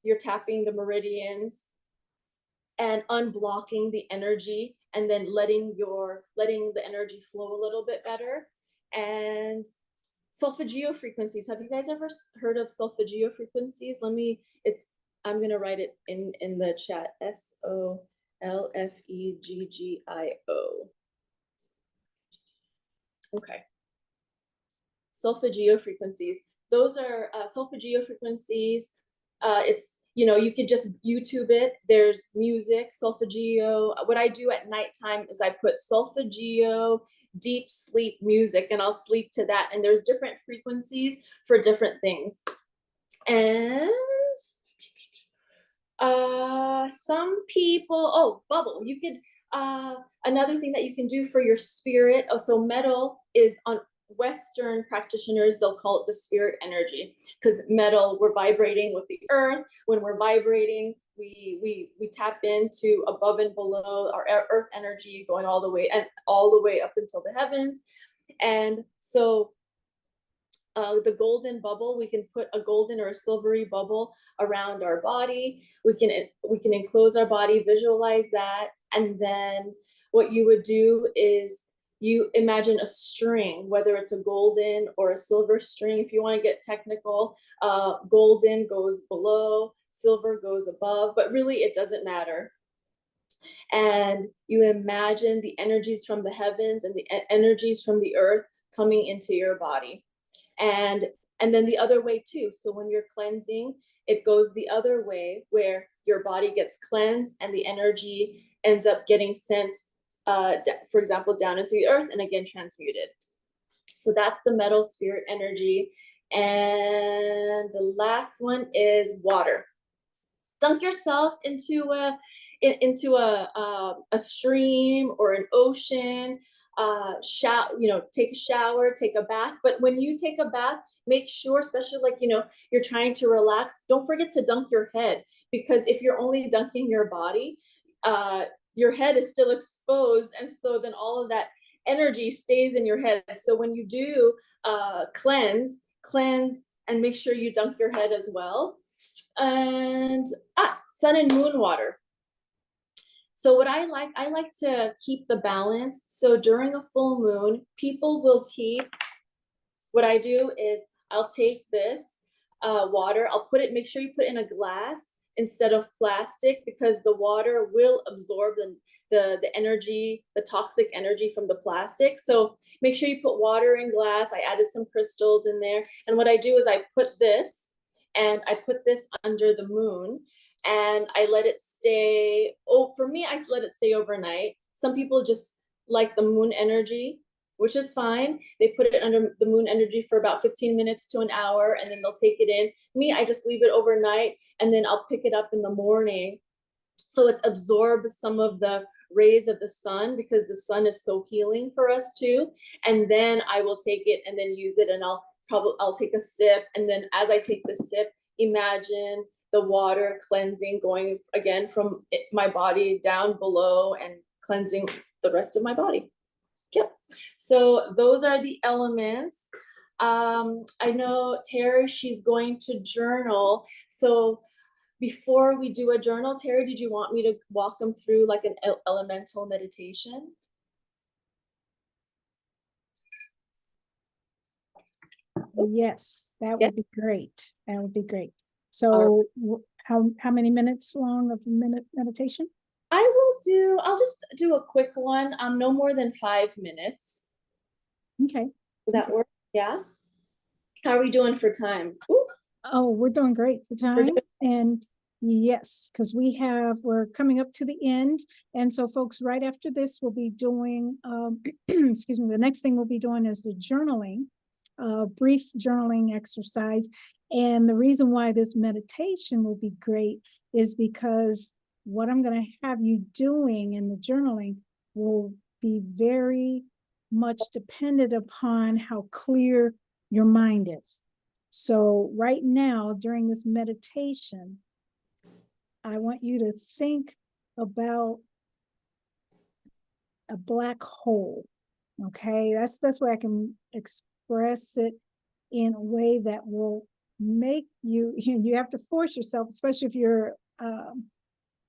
you're tapping the meridians and unblocking the energy, and then letting the energy flow a little bit better. And solfeggio frequencies. Have you guys ever heard of solfeggio frequencies? I'm gonna write it in the chat. SOLFEGGIO. Okay. Solfeggio frequencies. Those are solfeggio frequencies. You could just YouTube it. There's music, solfeggio. What I do at nighttime is I put solfeggio deep sleep music, and I'll sleep to that. And there's different frequencies for different things. And some people, bubble. You could, another thing that you can do for your spirit. So metal is, on Western practitioners, they'll call it the spirit energy, because metal, we're vibrating with the earth. When we're vibrating, we tap into above and below our earth energy, going all the way up until the heavens. And so the golden bubble, we can put a golden or a silvery bubble around our body. We can enclose our body, visualize that, and then what you would do is you imagine a string, whether it's a golden or a silver string. If you want to get technical, golden goes below, silver goes above, but really it doesn't matter. And you imagine the energies from the heavens and the energies from the earth coming into your body. And then the other way too. So when you're cleansing, it goes the other way, where your body gets cleansed and the energy ends up getting sent for example, down into the earth and again transmuted. So that's the metal spirit energy. And the last one is water. Dunk yourself into a stream or an ocean. Take a shower, take a bath. But when you take a bath, make sure, especially like, you're trying to relax, don't forget to dunk your head, because if you're only dunking your body, your head is still exposed. And so then all of that energy stays in your head. So when you do cleanse and make sure you dunk your head as well. And sun and moon water. So what I like to keep the balance. So during a full moon, people will keep, what I do is I'll take this water, make sure you put it in a glass instead of plastic, because the water will absorb the energy, the toxic energy from the plastic. So make sure you put water in glass. I added some crystals in there. And what I do is I put this under the moon, and I let it stay. Oh, for me, I let it stay overnight. Some people just like the moon energy, which is fine. They put it under the moon energy for about 15 minutes to an hour, and then they'll take it in. Me, I just leave it overnight, and then I'll pick it up in the morning. So it's absorbed some of the rays of the sun, because the sun is so healing for us too. And then I will take it and then use it, and I'll take a sip. And then as I take the sip, imagine the water cleansing, going again from my body down below and cleansing the rest of my body. Yep. So those are the elements. I know Terri, she's going to journal. So before we do a journal, Terri, did you want me to walk them through like an elemental meditation? Yes, that would be great. That would be great. So how many minutes long of meditation? I'll just do a quick one. No more than 5 minutes. Okay. Would that work? Yeah. How are we doing for time? Ooh. Oh, we're doing great for time. And yes, because we're coming up to the end. And so folks, right after this, we'll be doing, excuse me, the next thing we'll be doing is the journaling, brief journaling exercise. And the reason why this meditation will be great is because what I'm going to have you doing in the journaling will be very much dependent upon how clear your mind is. So right now, during this meditation, I want you to think about a black hole. Okay, that's the best way I can express it in a way that will make you have to force yourself, especially if you're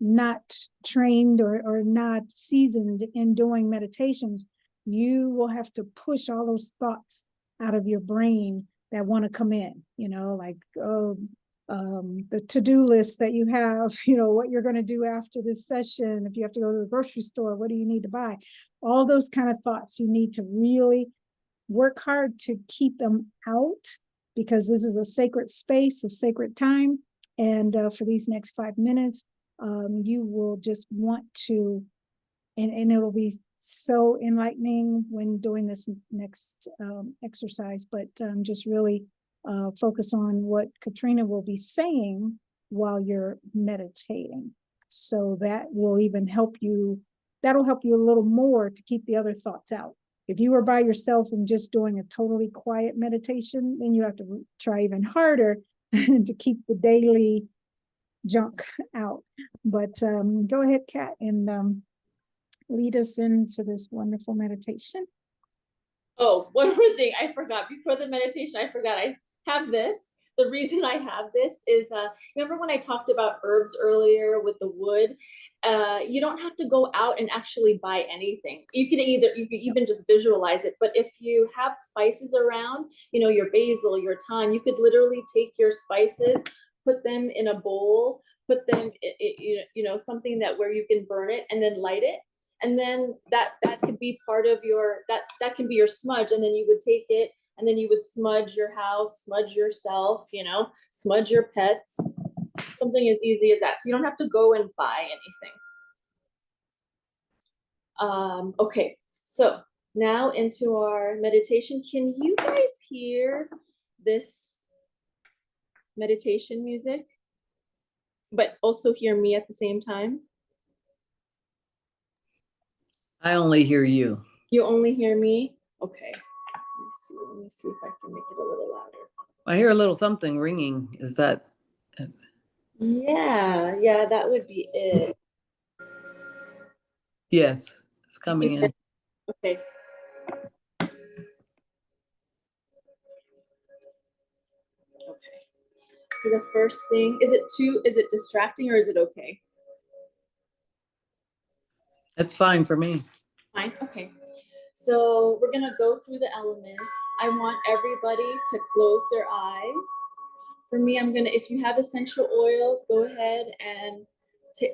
not trained or not seasoned in doing meditations. You will have to push all those thoughts out of your brain that want to come in, like the to-do list that you have, what you're going to do after this session. If you have to go to the grocery store, what do you need to buy? All those kind of thoughts, you need to really work hard to keep them out, because this is a sacred space, a sacred time. And for these next 5 minutes, you will just want to, and it'll be so enlightening when doing this next exercise, but just really focus on what Katrina will be saying while you're meditating. So that will even help you, that'll help you a little more to keep the other thoughts out. If you were by yourself and just doing a totally quiet meditation, then you have to try even harder to keep the daily junk out. But go ahead, Kat, and lead us into this wonderful meditation. Oh, one more thing I forgot before the meditation. I have this. The reason I have this is, remember when I talked about herbs earlier with the wood? You don't have to go out and actually buy anything. You can even just visualize it. But if you have spices around, your basil, your thyme, you could literally take your spices, put them in a bowl, put them, something that where you can burn it and then light it. And then that could be part of your, that can be your smudge. And then you would take it and then you would smudge your house, smudge yourself, smudge your pets, something as easy as that. So you don't have to go and buy anything. Okay, so now into our meditation. Can you guys hear this meditation music, but also hear me at the same time? I only hear you. You only hear me? Okay. Let me see if I can make it a little louder. I hear a little something ringing. Is that? Yeah, that would be it. Yes, it's coming in. Okay. Okay. So the first thing, is it distracting or is it okay? It's fine for me. Fine, okay. So we're gonna go through the elements. I want everybody to close their eyes. For me, if you have essential oils, go ahead and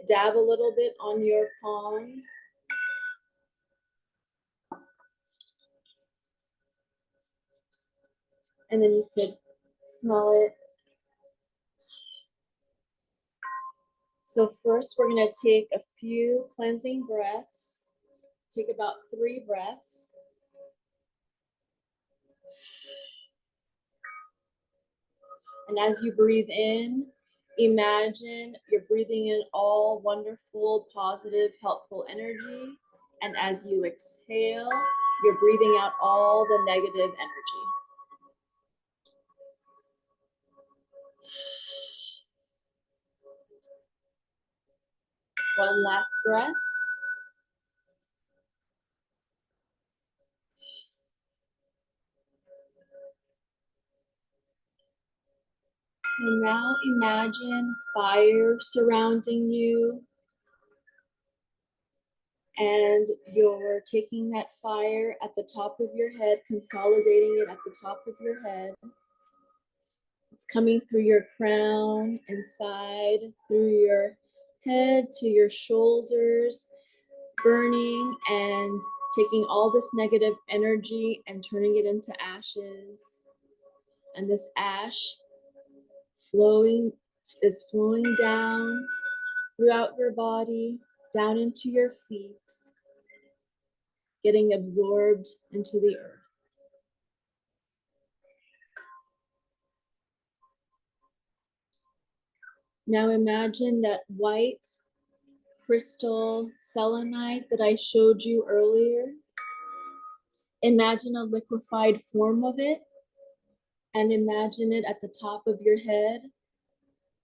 dab a little bit on your palms. And then you could smell it. So first we're gonna take a few cleansing breaths. Take about 3 breaths. And as you breathe in, imagine you're breathing in all wonderful, positive, helpful energy. And as you exhale, you're breathing out all the negative energy. One last breath. So now imagine fire surrounding you, and you're taking that fire at the top of your head, consolidating it at the top of your head. It's coming through your crown, inside, through your head to your shoulders, burning and taking all this negative energy and turning it into ashes. And this ash is flowing down throughout your body, down into your feet, getting absorbed into the earth. Now imagine that white crystal selenite that I showed you earlier. Imagine a liquefied form of it and imagine it at the top of your head.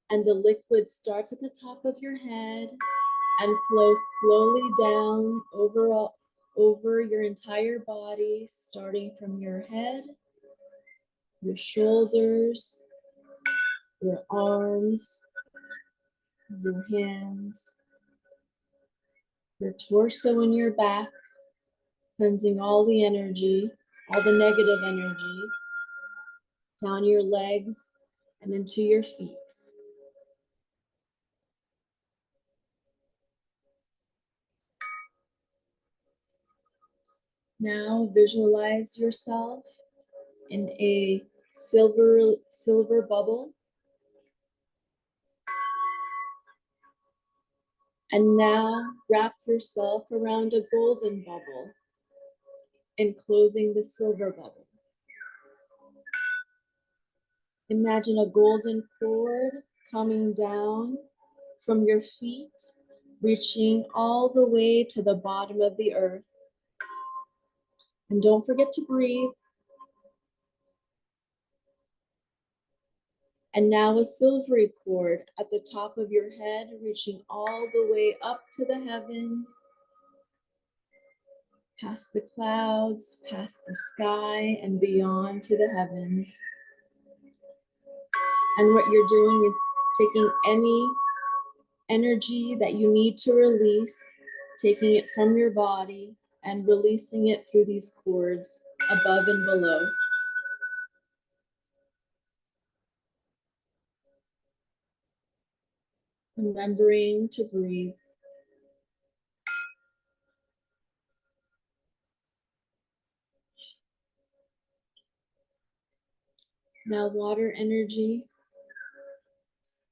And the liquid starts at the top of your head and flows slowly down over your entire body, starting from your head, your shoulders, your arms, your hands, your torso and your back, cleansing all the energy, all the negative energy, down your legs and into your feet. Now visualize yourself in a silver bubble. And now wrap yourself around a golden bubble, enclosing the silver bubble. Imagine a golden cord coming down from your feet, reaching all the way to the bottom of the earth. And don't forget to breathe. And now a silvery cord at the top of your head, reaching all the way up to the heavens, past the clouds, past the sky, and beyond to the heavens. And what you're doing is taking any energy that you need to release, taking it from your body and releasing it through these cords above and below. Remembering to breathe. Now water energy.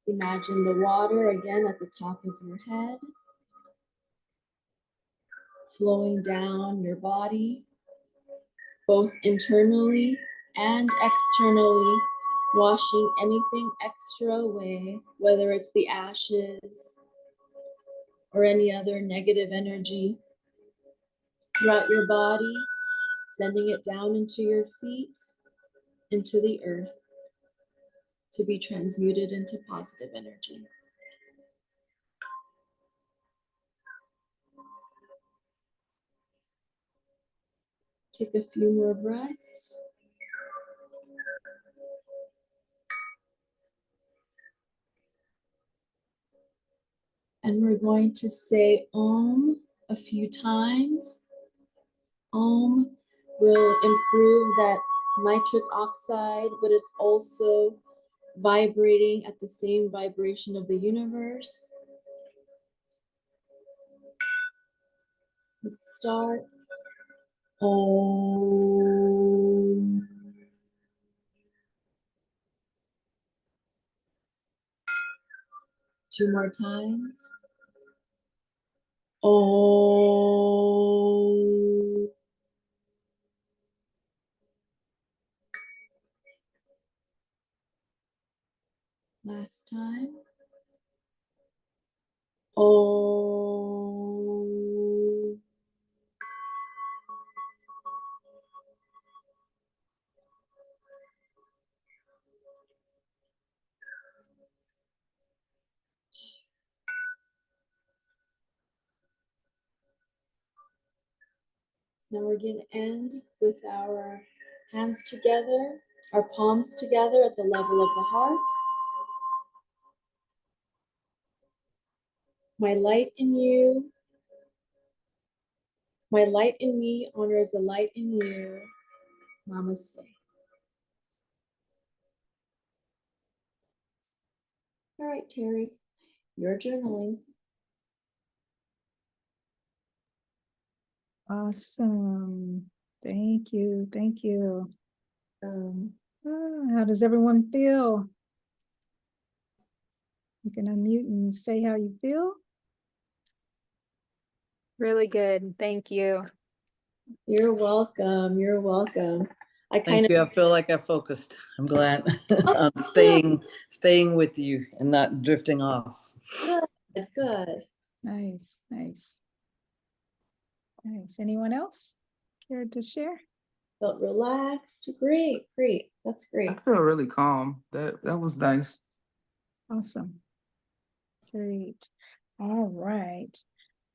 Imagine the water again at the top of your head, flowing down your body, both internally and externally, washing anything extra away, whether it's the ashes or any other negative energy throughout your body, sending it down into your feet, into the earth, to be transmuted into positive energy. Take a few more breaths. And we're going to say Om a few times. Om will improve that nitric oxide, but it's also vibrating at the same vibration of the universe. Let's start. Om. Two more times. Om. Last time. Om. Now we're going to end with our hands together, our palms together at the level of the heart. My light in you, my light in me honors the light in you. Namaste. All right, Terri, you're journaling. Awesome. Thank you. Thank you. Um, How does everyone feel? You can unmute and say how you feel. Really good. Thank you. You're welcome. You're welcome. I kind Thank you. I feel like I focused. I'm glad I'm staying with you and not drifting off. good. Nice, nice. Nice. Anyone else care to share? Felt relaxed. Great, great. That's great. I feel really calm. That was nice. Awesome. Great. All right.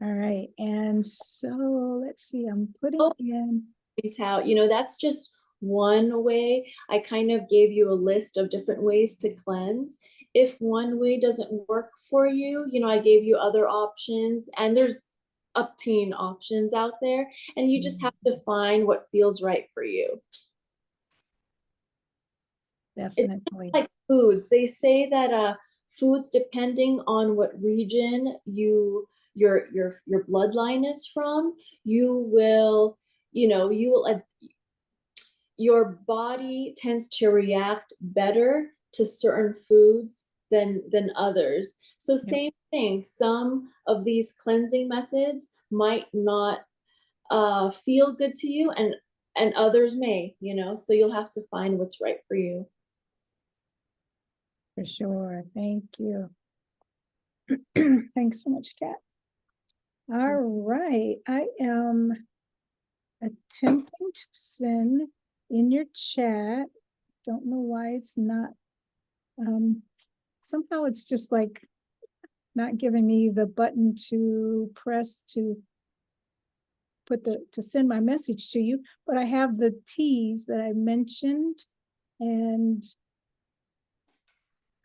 All right. And so let's see, I'm putting in. Out, that's just one way. I kind of gave you a list of different ways to cleanse. If one way doesn't work for you, I gave you other options, and there's up teen options out there, and you just have to find what feels right for you. Definitely. It's like foods. They say that foods, depending on what region your bloodline is from, your body tends to react better to certain foods than others. So same thing, some of these cleansing methods might not feel good to you, and others may, so you'll have to find what's right for you. For sure. Thank you. Thanks so much, Kat. All right. I am attempting to send in your chat. Don't know why it's not. Somehow it's just like not giving me the button to press to send my message to you, but I have the teas that I mentioned, and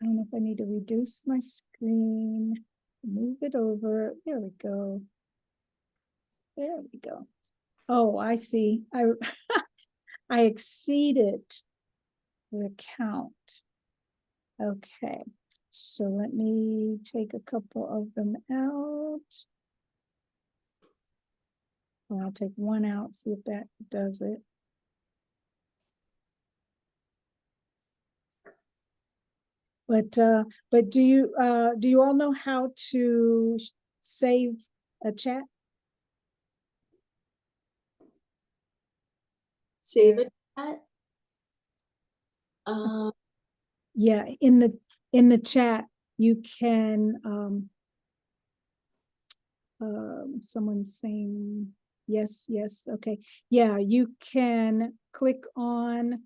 I don't know if I need to reduce my screen, move it over. There we go. There we go. Oh, I see. I exceeded the count. Okay, so let me take a couple of them out. Well, I'll take one out, see if that does it. But do you all know how to save a chat? save a chat. Um, Yeah, in the chat, you can, someone's saying, yes, okay. Yeah, you can click on,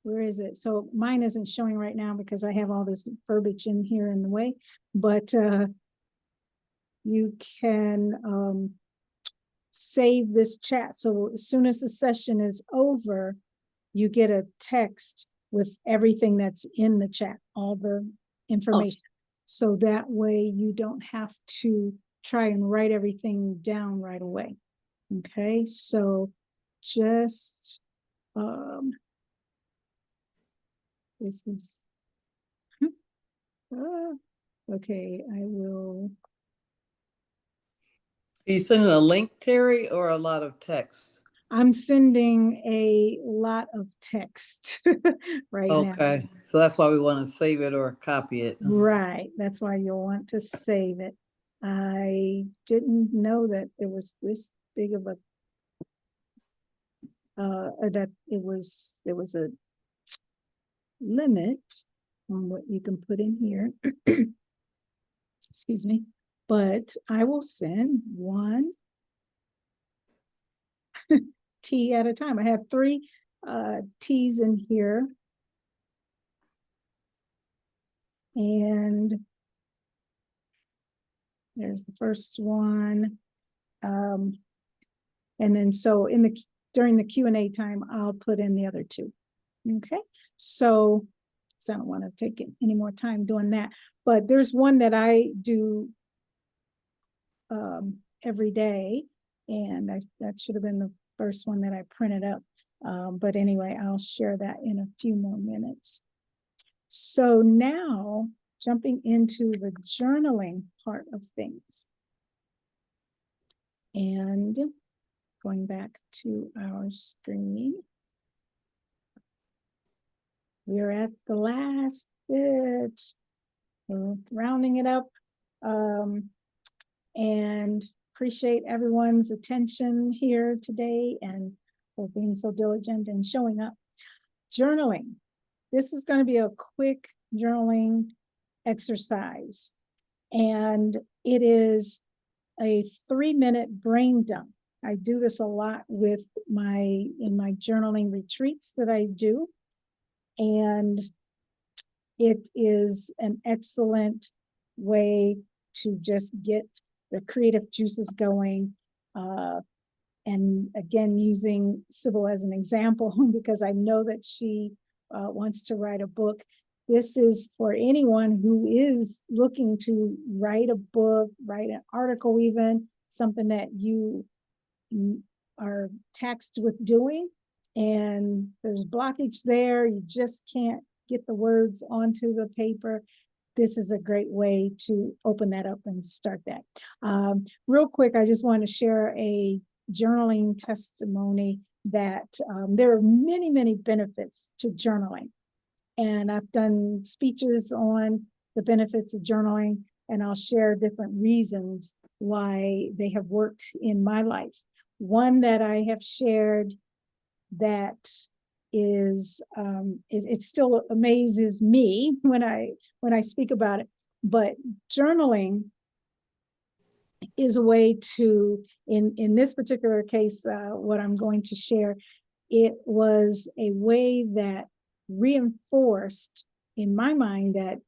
where is it? So mine isn't showing right now because I have all this verbiage in here in the way, but you can save this chat. So as soon as the session is over, you get a text with everything that's in the chat, all the information. So that way you don't have to try and write everything down right away. Okay, so just this is okay, I will. Are you sending a link, Terry, or a lot of text? I'm sending a lot of text right now. Okay, so that's why we want to save it or copy it. Right, that's why you'll want to save it. I didn't know that it was this big of a that there was a limit on what you can put in here. Excuse me, but I will send one T at a time. I have 3 T's in here. And there's the first one. And then so during the Q&A time, I'll put in the other 2. Okay, so I don't want to take any more time doing that. But there's one that I do every day, and that should have been the first one that I printed up. But anyway, I'll share that in a few more minutes. So now jumping into the journaling part of things. And going back to our screen. We're at the last bit. We're rounding it up. And appreciate everyone's attention here today and for being so diligent and showing up. Journaling. This is going to be a quick journaling exercise. And it is a 3-minute brain dump. I do this a lot in my journaling retreats that I do. And it is an excellent way to just get the creative juices going. And again, using Sybil as an example, because I know that she wants to write a book. This is for anyone who is looking to write a book, write an article even, something that you are taxed with doing, and there's blockage there, you just can't get the words onto the paper. This is a great way to open that up and start that. Real quick, I just want to share a journaling testimony that there are many, many benefits to journaling. And I've done speeches on the benefits of journaling, and I'll share different reasons why they have worked in my life. One that I have shared that is, it still amazes me when I speak about it, but journaling is a way to, in this particular case, what I'm going to share, it was a way that reinforced in my mind that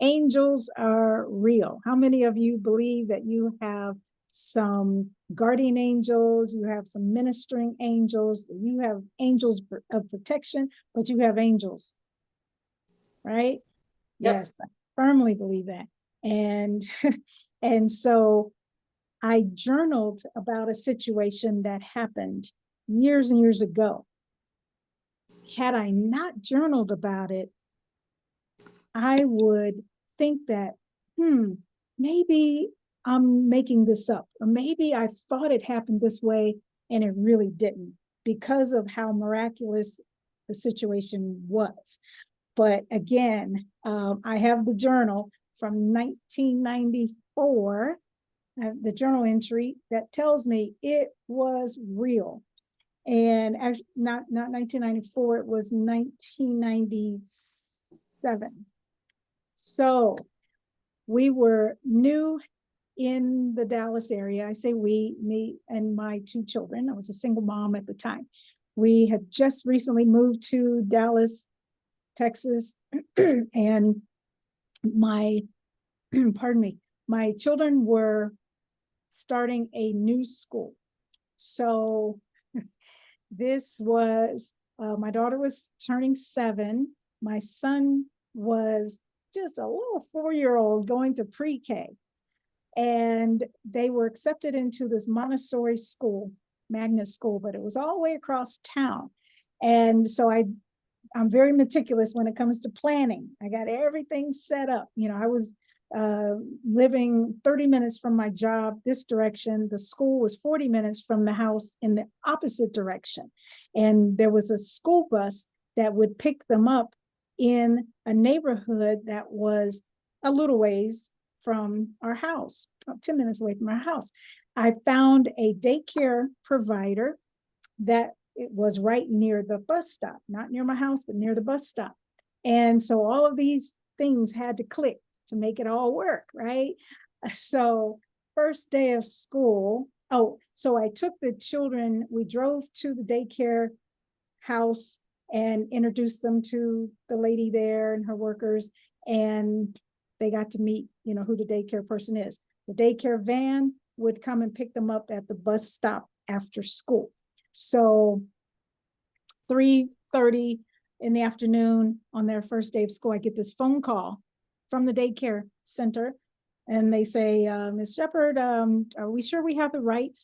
angels are real. How many of you believe that you have some guardian angels, you have some ministering angels, you have angels of protection, but you have angels, right? Yep. Yes, I firmly believe that. And and so I journaled about a situation that happened years and years ago. Had I not journaled about it, I would think that, maybe I'm making this up, or maybe I thought it happened this way and it really didn't, because of how miraculous the situation was. But again, I have the journal from 1994, the journal entry that tells me it was real. And actually, not 1994, it was 1997. So we were new in the Dallas area. I say we, me and my two children. I was a single mom at the time. We had just recently moved to Dallas, Texas, and my, pardon me, my children were starting a new school. So this was, my daughter was turning 7. My son was just a little 4-year-old going to pre-K. And they were accepted into this Montessori school, magnet school, but it was all the way across town. And so I'm very meticulous when it comes to planning. I got everything set up. You know, I was living 30 minutes from my job this direction. The school was 40 minutes from the house in the opposite direction. And there was a school bus that would pick them up in a neighborhood that was a little ways from our house, about 10 minutes away from our house. I found a daycare provider that it was right near the bus stop, not near my house, but near the bus stop. And so all of these things had to click to make it all work, right? So first day of school, so I took the children, we drove to the daycare house and introduced them to the lady there and her workers, and they got to meet, you know, who the daycare person is. The daycare van would come and pick them up at the bus stop after school. So 3:30 in the afternoon on their first day of school, I get this phone call from the daycare center, and they say, Ms. Shepherd, are we sure we have the right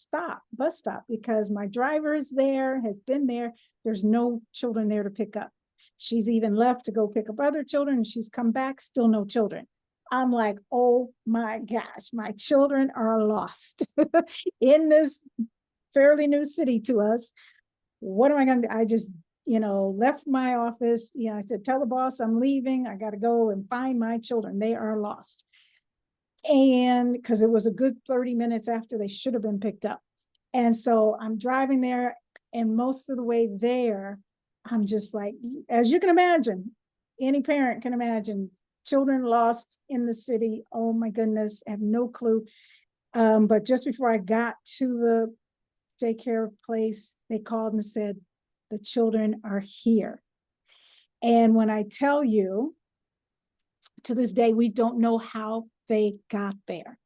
bus stop? Because my driver is there, has been there. There's no children there to pick up. She's even left to go pick up other children, and she's come back, still no children. I'm like, oh my gosh, my children are lost in this fairly new city to us. What am I going to do? I just, left my office. I said, tell the boss I'm leaving. I got to go and find my children. They are lost. And because it was a good 30 minutes after they should have been picked up. And so I'm driving there, and most of the way there, I'm just like, as you can imagine, any parent can imagine, children lost in the city. Oh my goodness, I have no clue. But just before I got to the daycare place, they called and said, the children are here. And when I tell you, to this day, we don't know how they got there.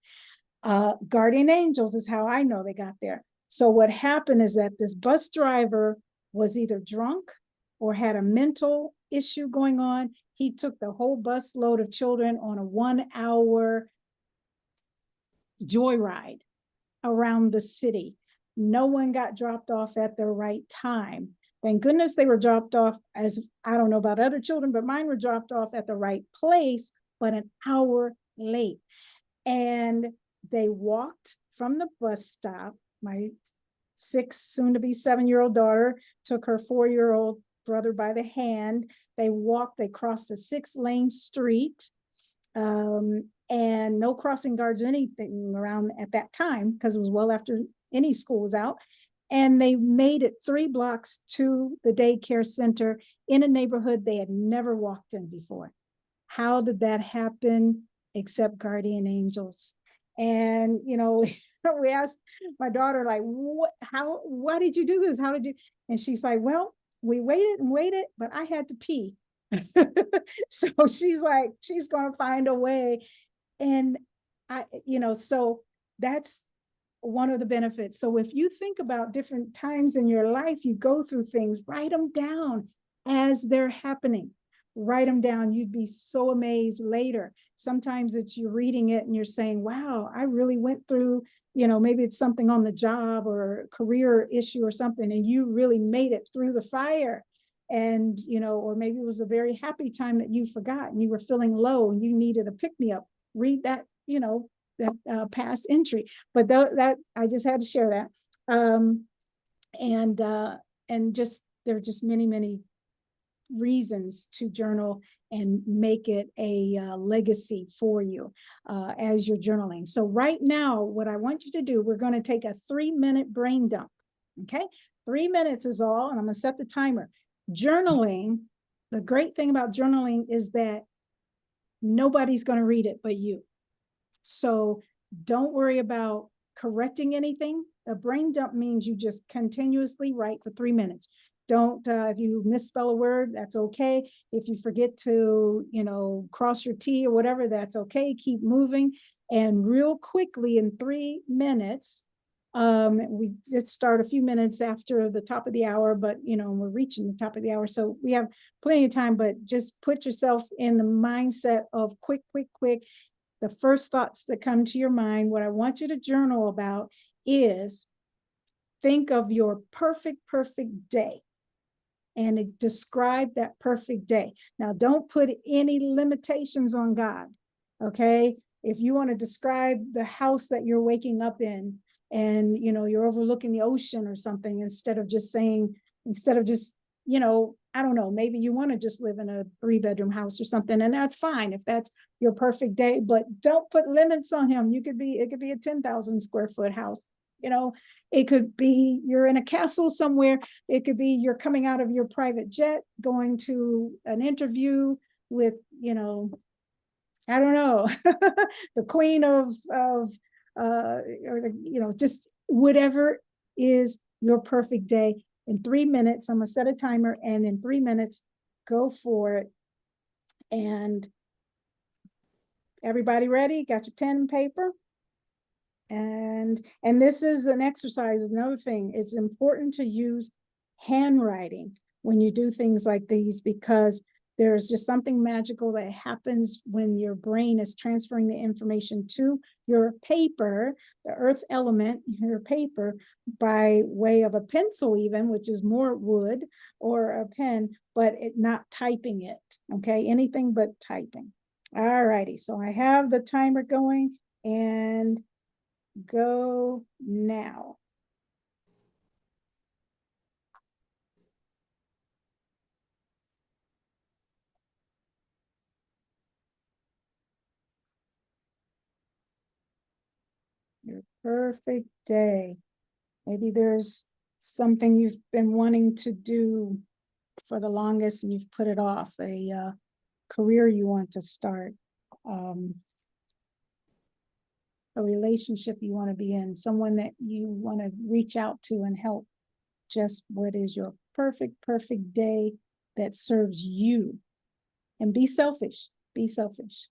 Guardian angels is how I know they got there. So what happened is that this bus driver was either drunk or had a mental issue going on. He took the whole bus load of children on a 1-hour joyride around the city. No one got dropped off at the right time. Thank goodness they were dropped off, as I don't know about other children, but mine were dropped off at the right place, but an hour late. And they walked from the bus stop. My 6, soon to be 7-year-old daughter took her 4-year-old brother by the hand. They crossed a 6-lane street, and no crossing guards or anything around at that time, because it was well after any school was out. And they made it 3 blocks to the daycare center in a neighborhood they had never walked in before. How did that happen? Except guardian angels. And, we asked my daughter, like, why did you do this? How did you? And she's like, well, we waited and waited, but I had to pee. So she's like, she's going to find a way. And so that's one of the benefits. So if you think about different times in your life, you go through things, write them down as they're happening. Write them down. You'd be so amazed later. Sometimes it's you're reading it and you're saying, wow, I really went through, maybe it's something on the job or a career issue or something, and you really made it through the fire. And, or maybe it was a very happy time that you forgot and you were feeling low and you needed a pick-me-up. Read that, that past entry. But that I just had to share that. And just, there are just many, many reasons to journal and make it a legacy for you as you're journaling. So right now, what I want you to do, we're going to take a 3-minute brain dump. Okay, 3 minutes is all, and I'm gonna set the timer. Journaling, the great thing about journaling is that nobody's gonna read it but you. So don't worry about correcting anything. A brain dump means you just continuously write for 3 minutes. Don't, if you misspell a word, that's okay. If you forget to, cross your T or whatever, that's okay. Keep moving. And real quickly in 3 minutes, we did start a few minutes after the top of the hour, but we're reaching the top of the hour. So we have plenty of time, but just put yourself in the mindset of quick, quick, quick. The first thoughts that come to your mind, what I want you to journal about is think of your perfect day and describe that perfect day. Now, don't put any limitations on God, okay? If you want to describe the house that you're waking up in and, you're overlooking the ocean or something, instead of just, I don't know, maybe you want to just live in a 3-bedroom house or something, and that's fine if that's your perfect day, but don't put limits on him. It could be a 10,000 square foot house. It could be you're in a castle somewhere. It could be you're coming out of your private jet, going to an interview with, I don't know, the queen of just whatever is your perfect day. In 3 minutes, I'm gonna set a timer, and in 3 minutes, go for it. And everybody ready? Got your pen and paper? And this is an exercise, another thing. It's important to use handwriting when you do things like these, because there's just something magical that happens when your brain is transferring the information to your paper, the earth element, your paper, by way of a pencil even, which is more wood, or a pen, but not typing it, okay? Anything but typing. All righty, so I have the timer going, and go now. Your perfect day. Maybe there's something you've been wanting to do for the longest and you've put it off, a career you want to start, a relationship you want to be in, someone that you want to reach out to and help. Just what is your perfect day that serves you? And be selfish. Be selfish.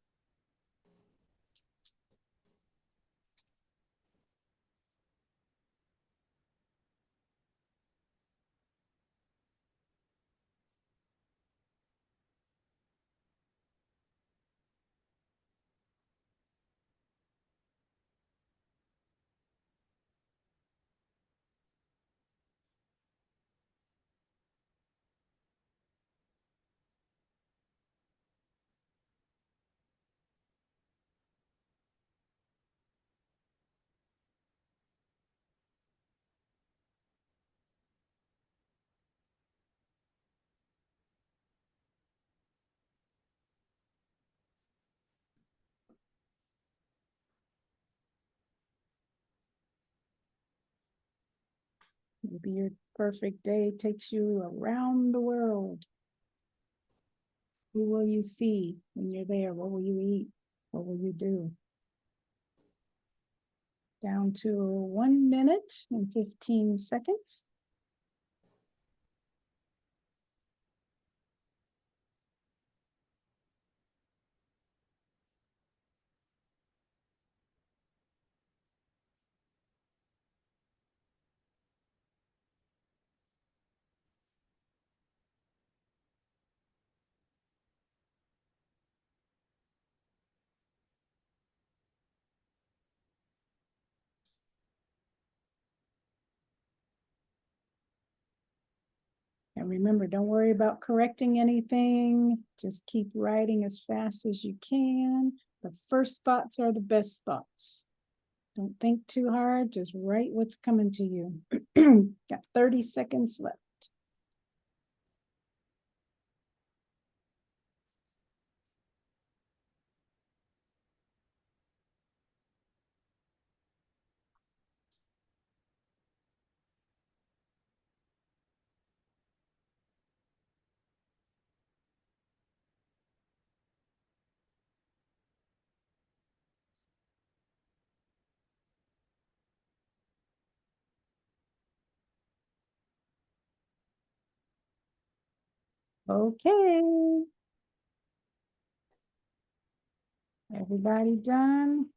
Maybe your perfect day takes you around the world. Who will you see when you're there? What will you eat? What will you do? Down to 1 minute and 15 seconds. And remember, don't worry about correcting anything. Just keep writing as fast as you can. The first thoughts are the best thoughts. Don't think too hard. Just write what's coming to you. Got 30 seconds left. Okay. Everybody done?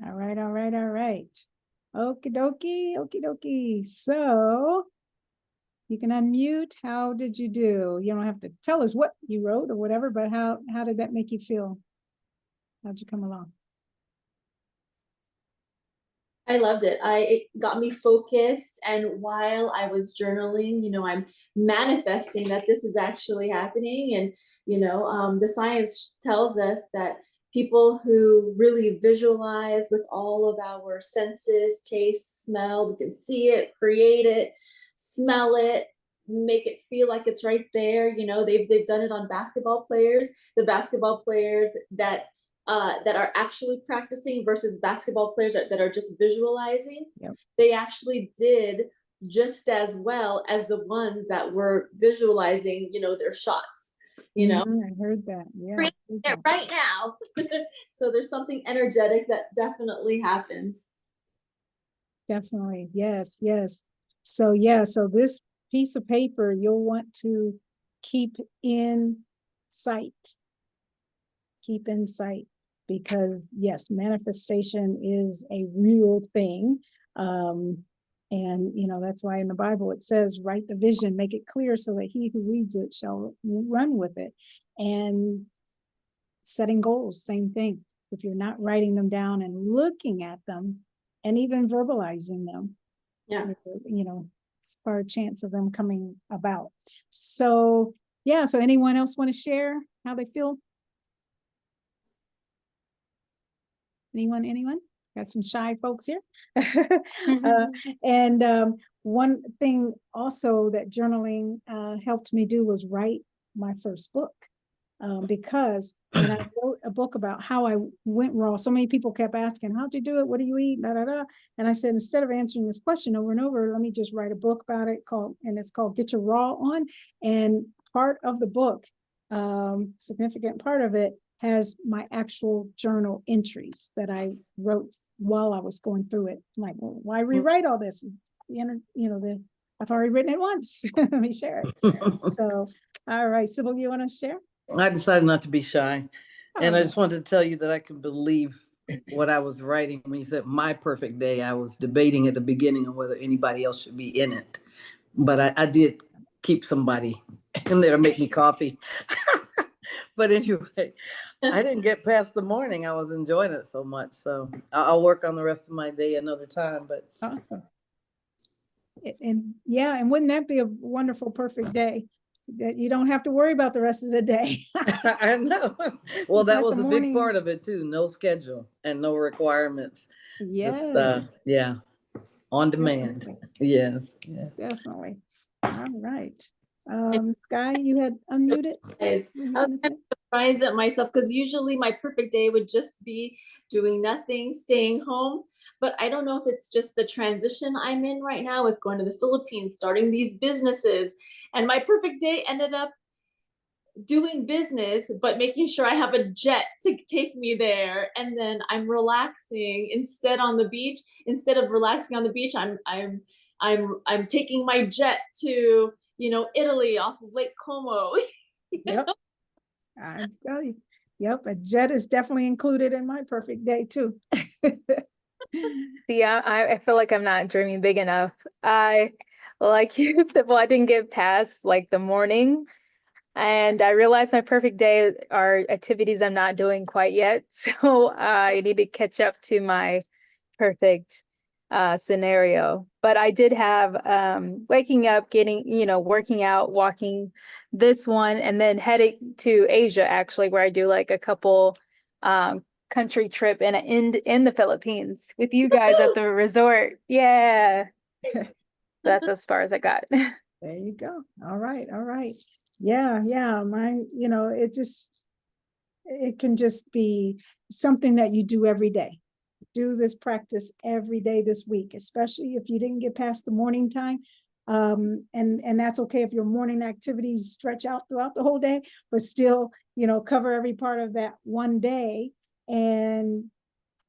All right, all right, all right. Okie dokie, okie dokie. So you can unmute. How did you do? You don't have to tell us what you wrote or whatever, but how did that make you feel? How'd you come along? I loved it. It got me focused, and while I was journaling, I'm manifesting that this is actually happening. And the science tells us that people who really visualize with all of our senses, taste, smell, we can see it, create it, smell it, make it feel like it's right there. They've done it on basketball players. The basketball players that are actually practicing versus basketball players that are just visualizing, Yep. they actually did just as well as the ones that were visualizing, their shots, I heard that. Yeah. right now. So there's something energetic that definitely happens. Definitely. Yes, yes. So yeah, so this piece of paper you'll want to keep in sight. Keep in sight, because yes, manifestation is a real thing. And that's why in the Bible it says, write the vision, make it clear so that he who reads it shall run with it. And setting goals, same thing. If you're not writing them down and looking at them and even verbalizing them, Yeah. it's far a chance of them coming about. So yeah, so anyone else want to share how they feel? Anyone? Got some shy folks here. And one thing also that journaling helped me do was write my first book. Because when I wrote a book about how I went raw, so many people kept asking, how'd you do it? What do you eat? Da, da, da. And I said, instead of answering this question over and over, let me just write a book about it it's called Get Your Raw On. And part of the book, significant part of it, has my actual journal entries that I wrote while I was going through it. I'm like, well, why rewrite all this? I've already written it once. Let me share it. So, all right, Sybil, you want to share? I decided not to be shy. And I Oh. just wanted to tell you that I can believe what I was writing. When you said my perfect day, I was debating at the beginning on whether anybody else should be in it. But I did keep somebody in there to make me coffee. But anyway, I didn't get past the morning. I was enjoying it so much. So I'll work on the rest of my day another time. But Awesome. And yeah, and wouldn't that be a wonderful, perfect day that you don't have to worry about the rest of the day? I know. Well, Just that let was the a big morning- part of it too. No schedule and no requirements. Yes. Just, yeah, on demand. Definitely. Yes. Yeah. Definitely. All right. Sky, you had unmuted. I was kind of surprised at myself, because usually my perfect day would just be doing nothing, staying home. But I don't know if it's just the transition I'm in right now with going to the Philippines, starting these businesses. And my perfect day ended up doing business, but making sure I have a jet to take me there. And then I'm relaxing instead on the beach. Instead of relaxing on the beach, I'm taking my jet to, Italy off of Lake Como. Yep. I tell you. Yep, a jet is definitely included in my perfect day too. Yeah, I feel like I'm not dreaming big enough. I, like you, well, I didn't get past like the morning, and I realized my perfect day are activities I'm not doing quite yet. So I need to catch up to my perfect scenario. But I did have waking up, getting, working out, walking this one, and then heading to Asia, actually, where I do like a couple country trip in the Philippines with you guys at the resort. Yeah. That's as far as I got. There you go. All right. All right. Yeah. Yeah. It can just be something that you do every day. Do this practice every day this week, especially if you didn't get past the morning time. And that's okay if your morning activities stretch out throughout the whole day, but still, cover every part of that one day. And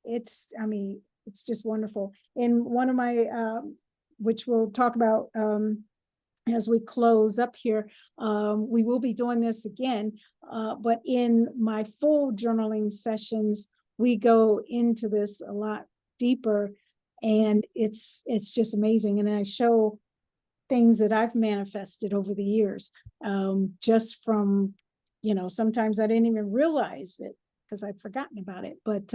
it's just wonderful. In one of my which we'll talk about as we close up here. We will be doing this again, but in my full journaling sessions, we go into this a lot deeper, and it's just amazing. And I show things that I've manifested over the years, just from, sometimes I didn't even realize it because I'd forgotten about it. But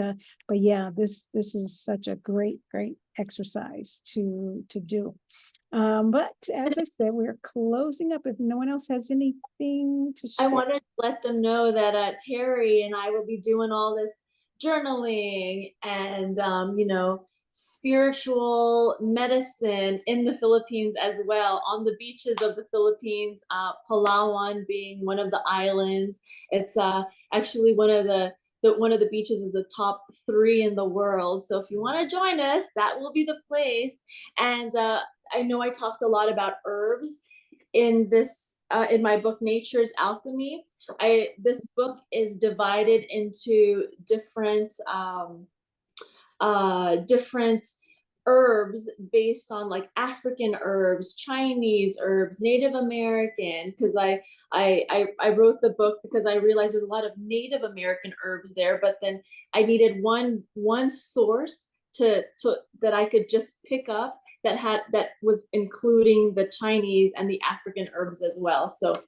yeah, this is such a great exercise to do. But as I said, we're closing up. If no one else has anything to share. I wanted to let them know that Terri and I will be doing all this journaling and, spiritual medicine in the Philippines as well, on the beaches of the Philippines, Palawan being one of the islands. It's actually one of the beaches is the top 3 in the world. So if you want to join us, that will be the place. And I know I talked a lot about herbs in this in my book Nature's Alchemy. This book is divided into different herbs based on like African herbs, Chinese herbs, Native American, because I wrote the book because I realized there's a lot of Native American herbs there, but then I needed one source to that I could just pick up that was including the Chinese and the African herbs as well. So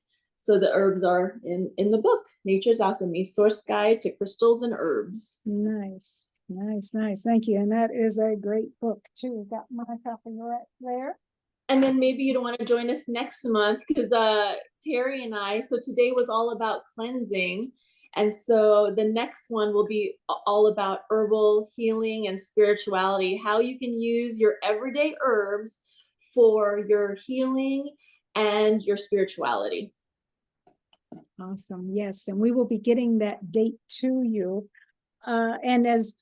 the herbs are in the book, Nature's Alchemy, Source Guide to Crystals and Herbs. Nice. Thank you. And that is a great book too. Got my copy right there. And then maybe you don't want to join us next month because Terri and I, so today was all about cleansing. And so the next one will be all about herbal healing and spirituality, how you can use your everyday herbs for your healing and your spirituality. Awesome. Yes. And we will be getting that date to you. And as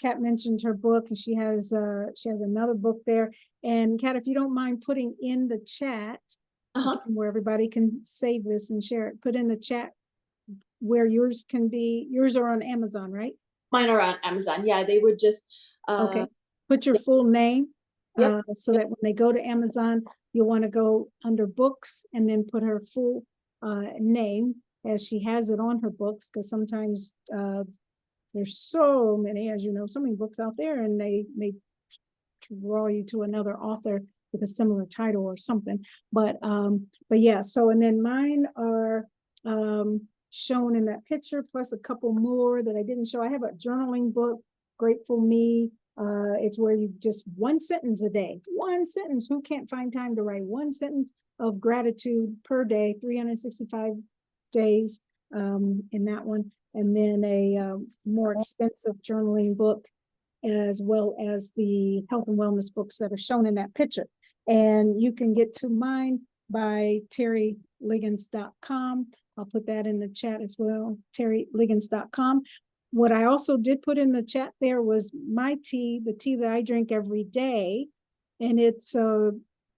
Kat mentioned her book, and she has another book there. And Kat, if you don't mind putting in the chat where everybody can save this and share it, put in the chat where yours are on Amazon, right? Mine are on Amazon. Yeah, they would just okay. Put your full name so that when they go to Amazon, you'll want to go under books and then put her full name as she has it on her books, because sometimes there's so many, as you know, so many books out there, and they may draw you to another author with a similar title or something. But yeah, so and then mine are shown in that picture, plus a couple more that I didn't show. I have a journaling book, Grateful Me. It's where you just one sentence a day, one sentence. Who can't find time to write one sentence of gratitude per day, 365 days in that one. And then a more extensive journaling book, as well as the health and wellness books that are shown in that picture. And you can get to mine by terriliggins.com. I'll put that in the chat as well, terriliggins.com. What I also did put in the chat there was my tea, the tea that I drink every day. And it's a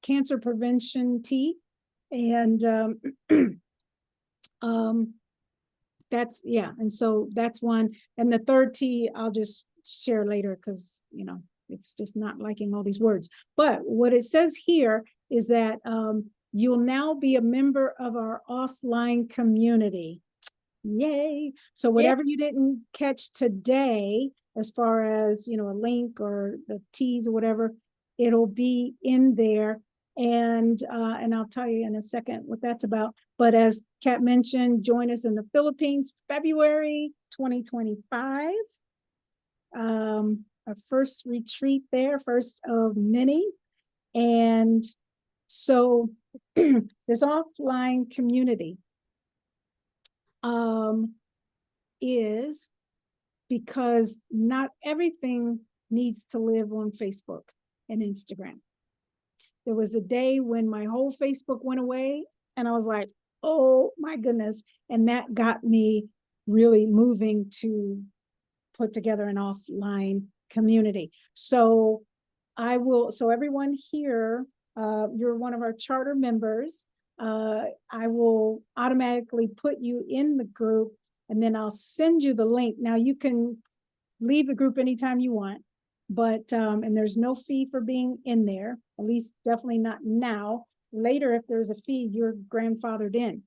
cancer prevention tea. And that's, yeah. And so that's one. And the third tea, I'll just share later because, it's just not liking all these words. But what it says here is that you'll now be a member of our offline community. Yay. So whatever you didn't catch today, as far as, a link or the teas or whatever, it'll be in there. And I'll tell you in a second what that's about. But as Kat mentioned, join us in the Philippines, February 2025. Our first retreat there, first of many. And so this offline community is because not everything needs to live on Facebook and Instagram. There was a day when my whole Facebook went away and I was like, oh my goodness. And that got me really moving to put together an offline community. So everyone here, you're one of our charter members. I will automatically put you in the group, and then I'll send you the link. Now you can leave the group anytime you want. but, and there's no fee for being in there, at least definitely not now. Later, if there's a fee, you're grandfathered in.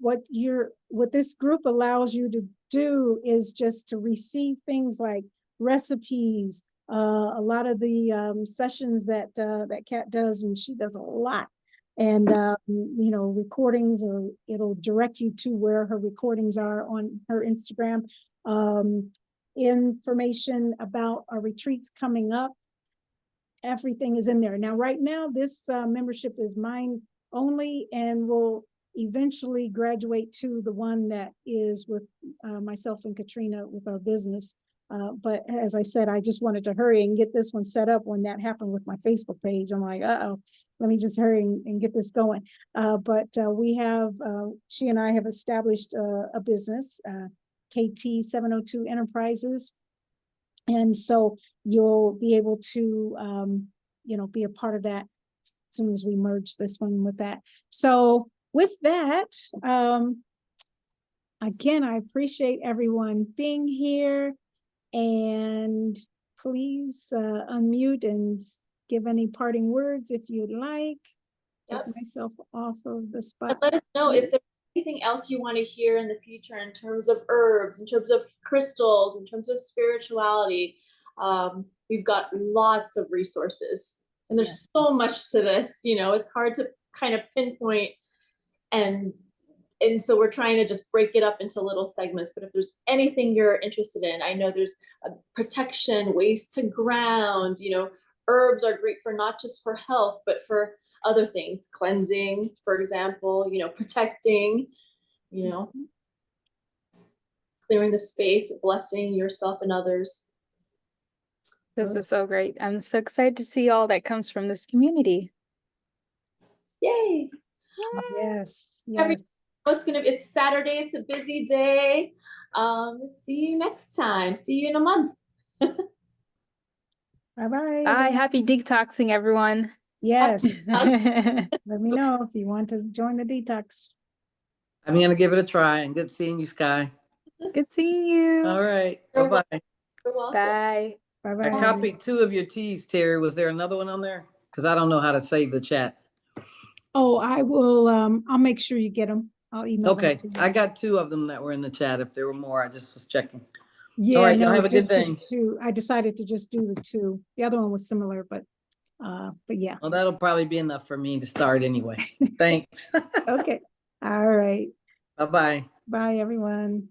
What this group allows you to do is just to receive things like recipes, a lot of the sessions that Kat does, and she does a lot. And recordings, or it'll direct you to where her recordings are on her Instagram. Information about our retreats coming up. Everything is in there. Now, right now, this membership is mine only, and will eventually graduate to the one that is with myself and Katrina with our business. But as I said, I just wanted to hurry and get this one set up when that happened with my Facebook page. I'm like, uh-oh, let me just hurry and get this going. But we have, she and I have established a business, KT 702 Enterprises. And so you'll be able to, be a part of that as soon as we merge this one with that. So with that, again, I appreciate everyone being here, and please unmute and give any parting words if you'd like. Yep. Take myself off of the And spot. let us know if there's anything else you want to hear in the future in terms of herbs, in terms of crystals, in terms of spirituality. We've got lots of resources, and there's so much to this. It's hard to kind of pinpoint, and so we're trying to just break it up into little segments. But if there's anything you're interested in, I know there's protection, ways to ground. Herbs are great for not just for health, but for other things, cleansing, for example, protecting, clearing the space, blessing yourself and others. This is so great. I'm so excited to see all that comes from this community. Yay. Yes, Every- yes. It's Saturday, it's a busy day. See you next time. See you in a month. Bye-bye. Bye. Happy detoxing, everyone. Yes, Good let me know if you want to join the detox. I'm gonna give it a try, and good seeing you, Sky. seeing you. All right, You're bye-bye. You're welcome. Bye. I Bye-bye. copied 2 of your teas, Terry. Was there another one on there? Because I don't know how to save the chat. Oh, I will, I'll make sure you get them. I'll email them Okay, to you. I got 2 of them that were in the chat. If there were more, I just was checking. Yeah, All right, y'all no, have a good just the day. 2. I decided to just do the 2. The other one was similar, but yeah. Well, that'll probably be enough for me to start anyway. Thanks. Okay. All right. Bye-bye. Bye, everyone.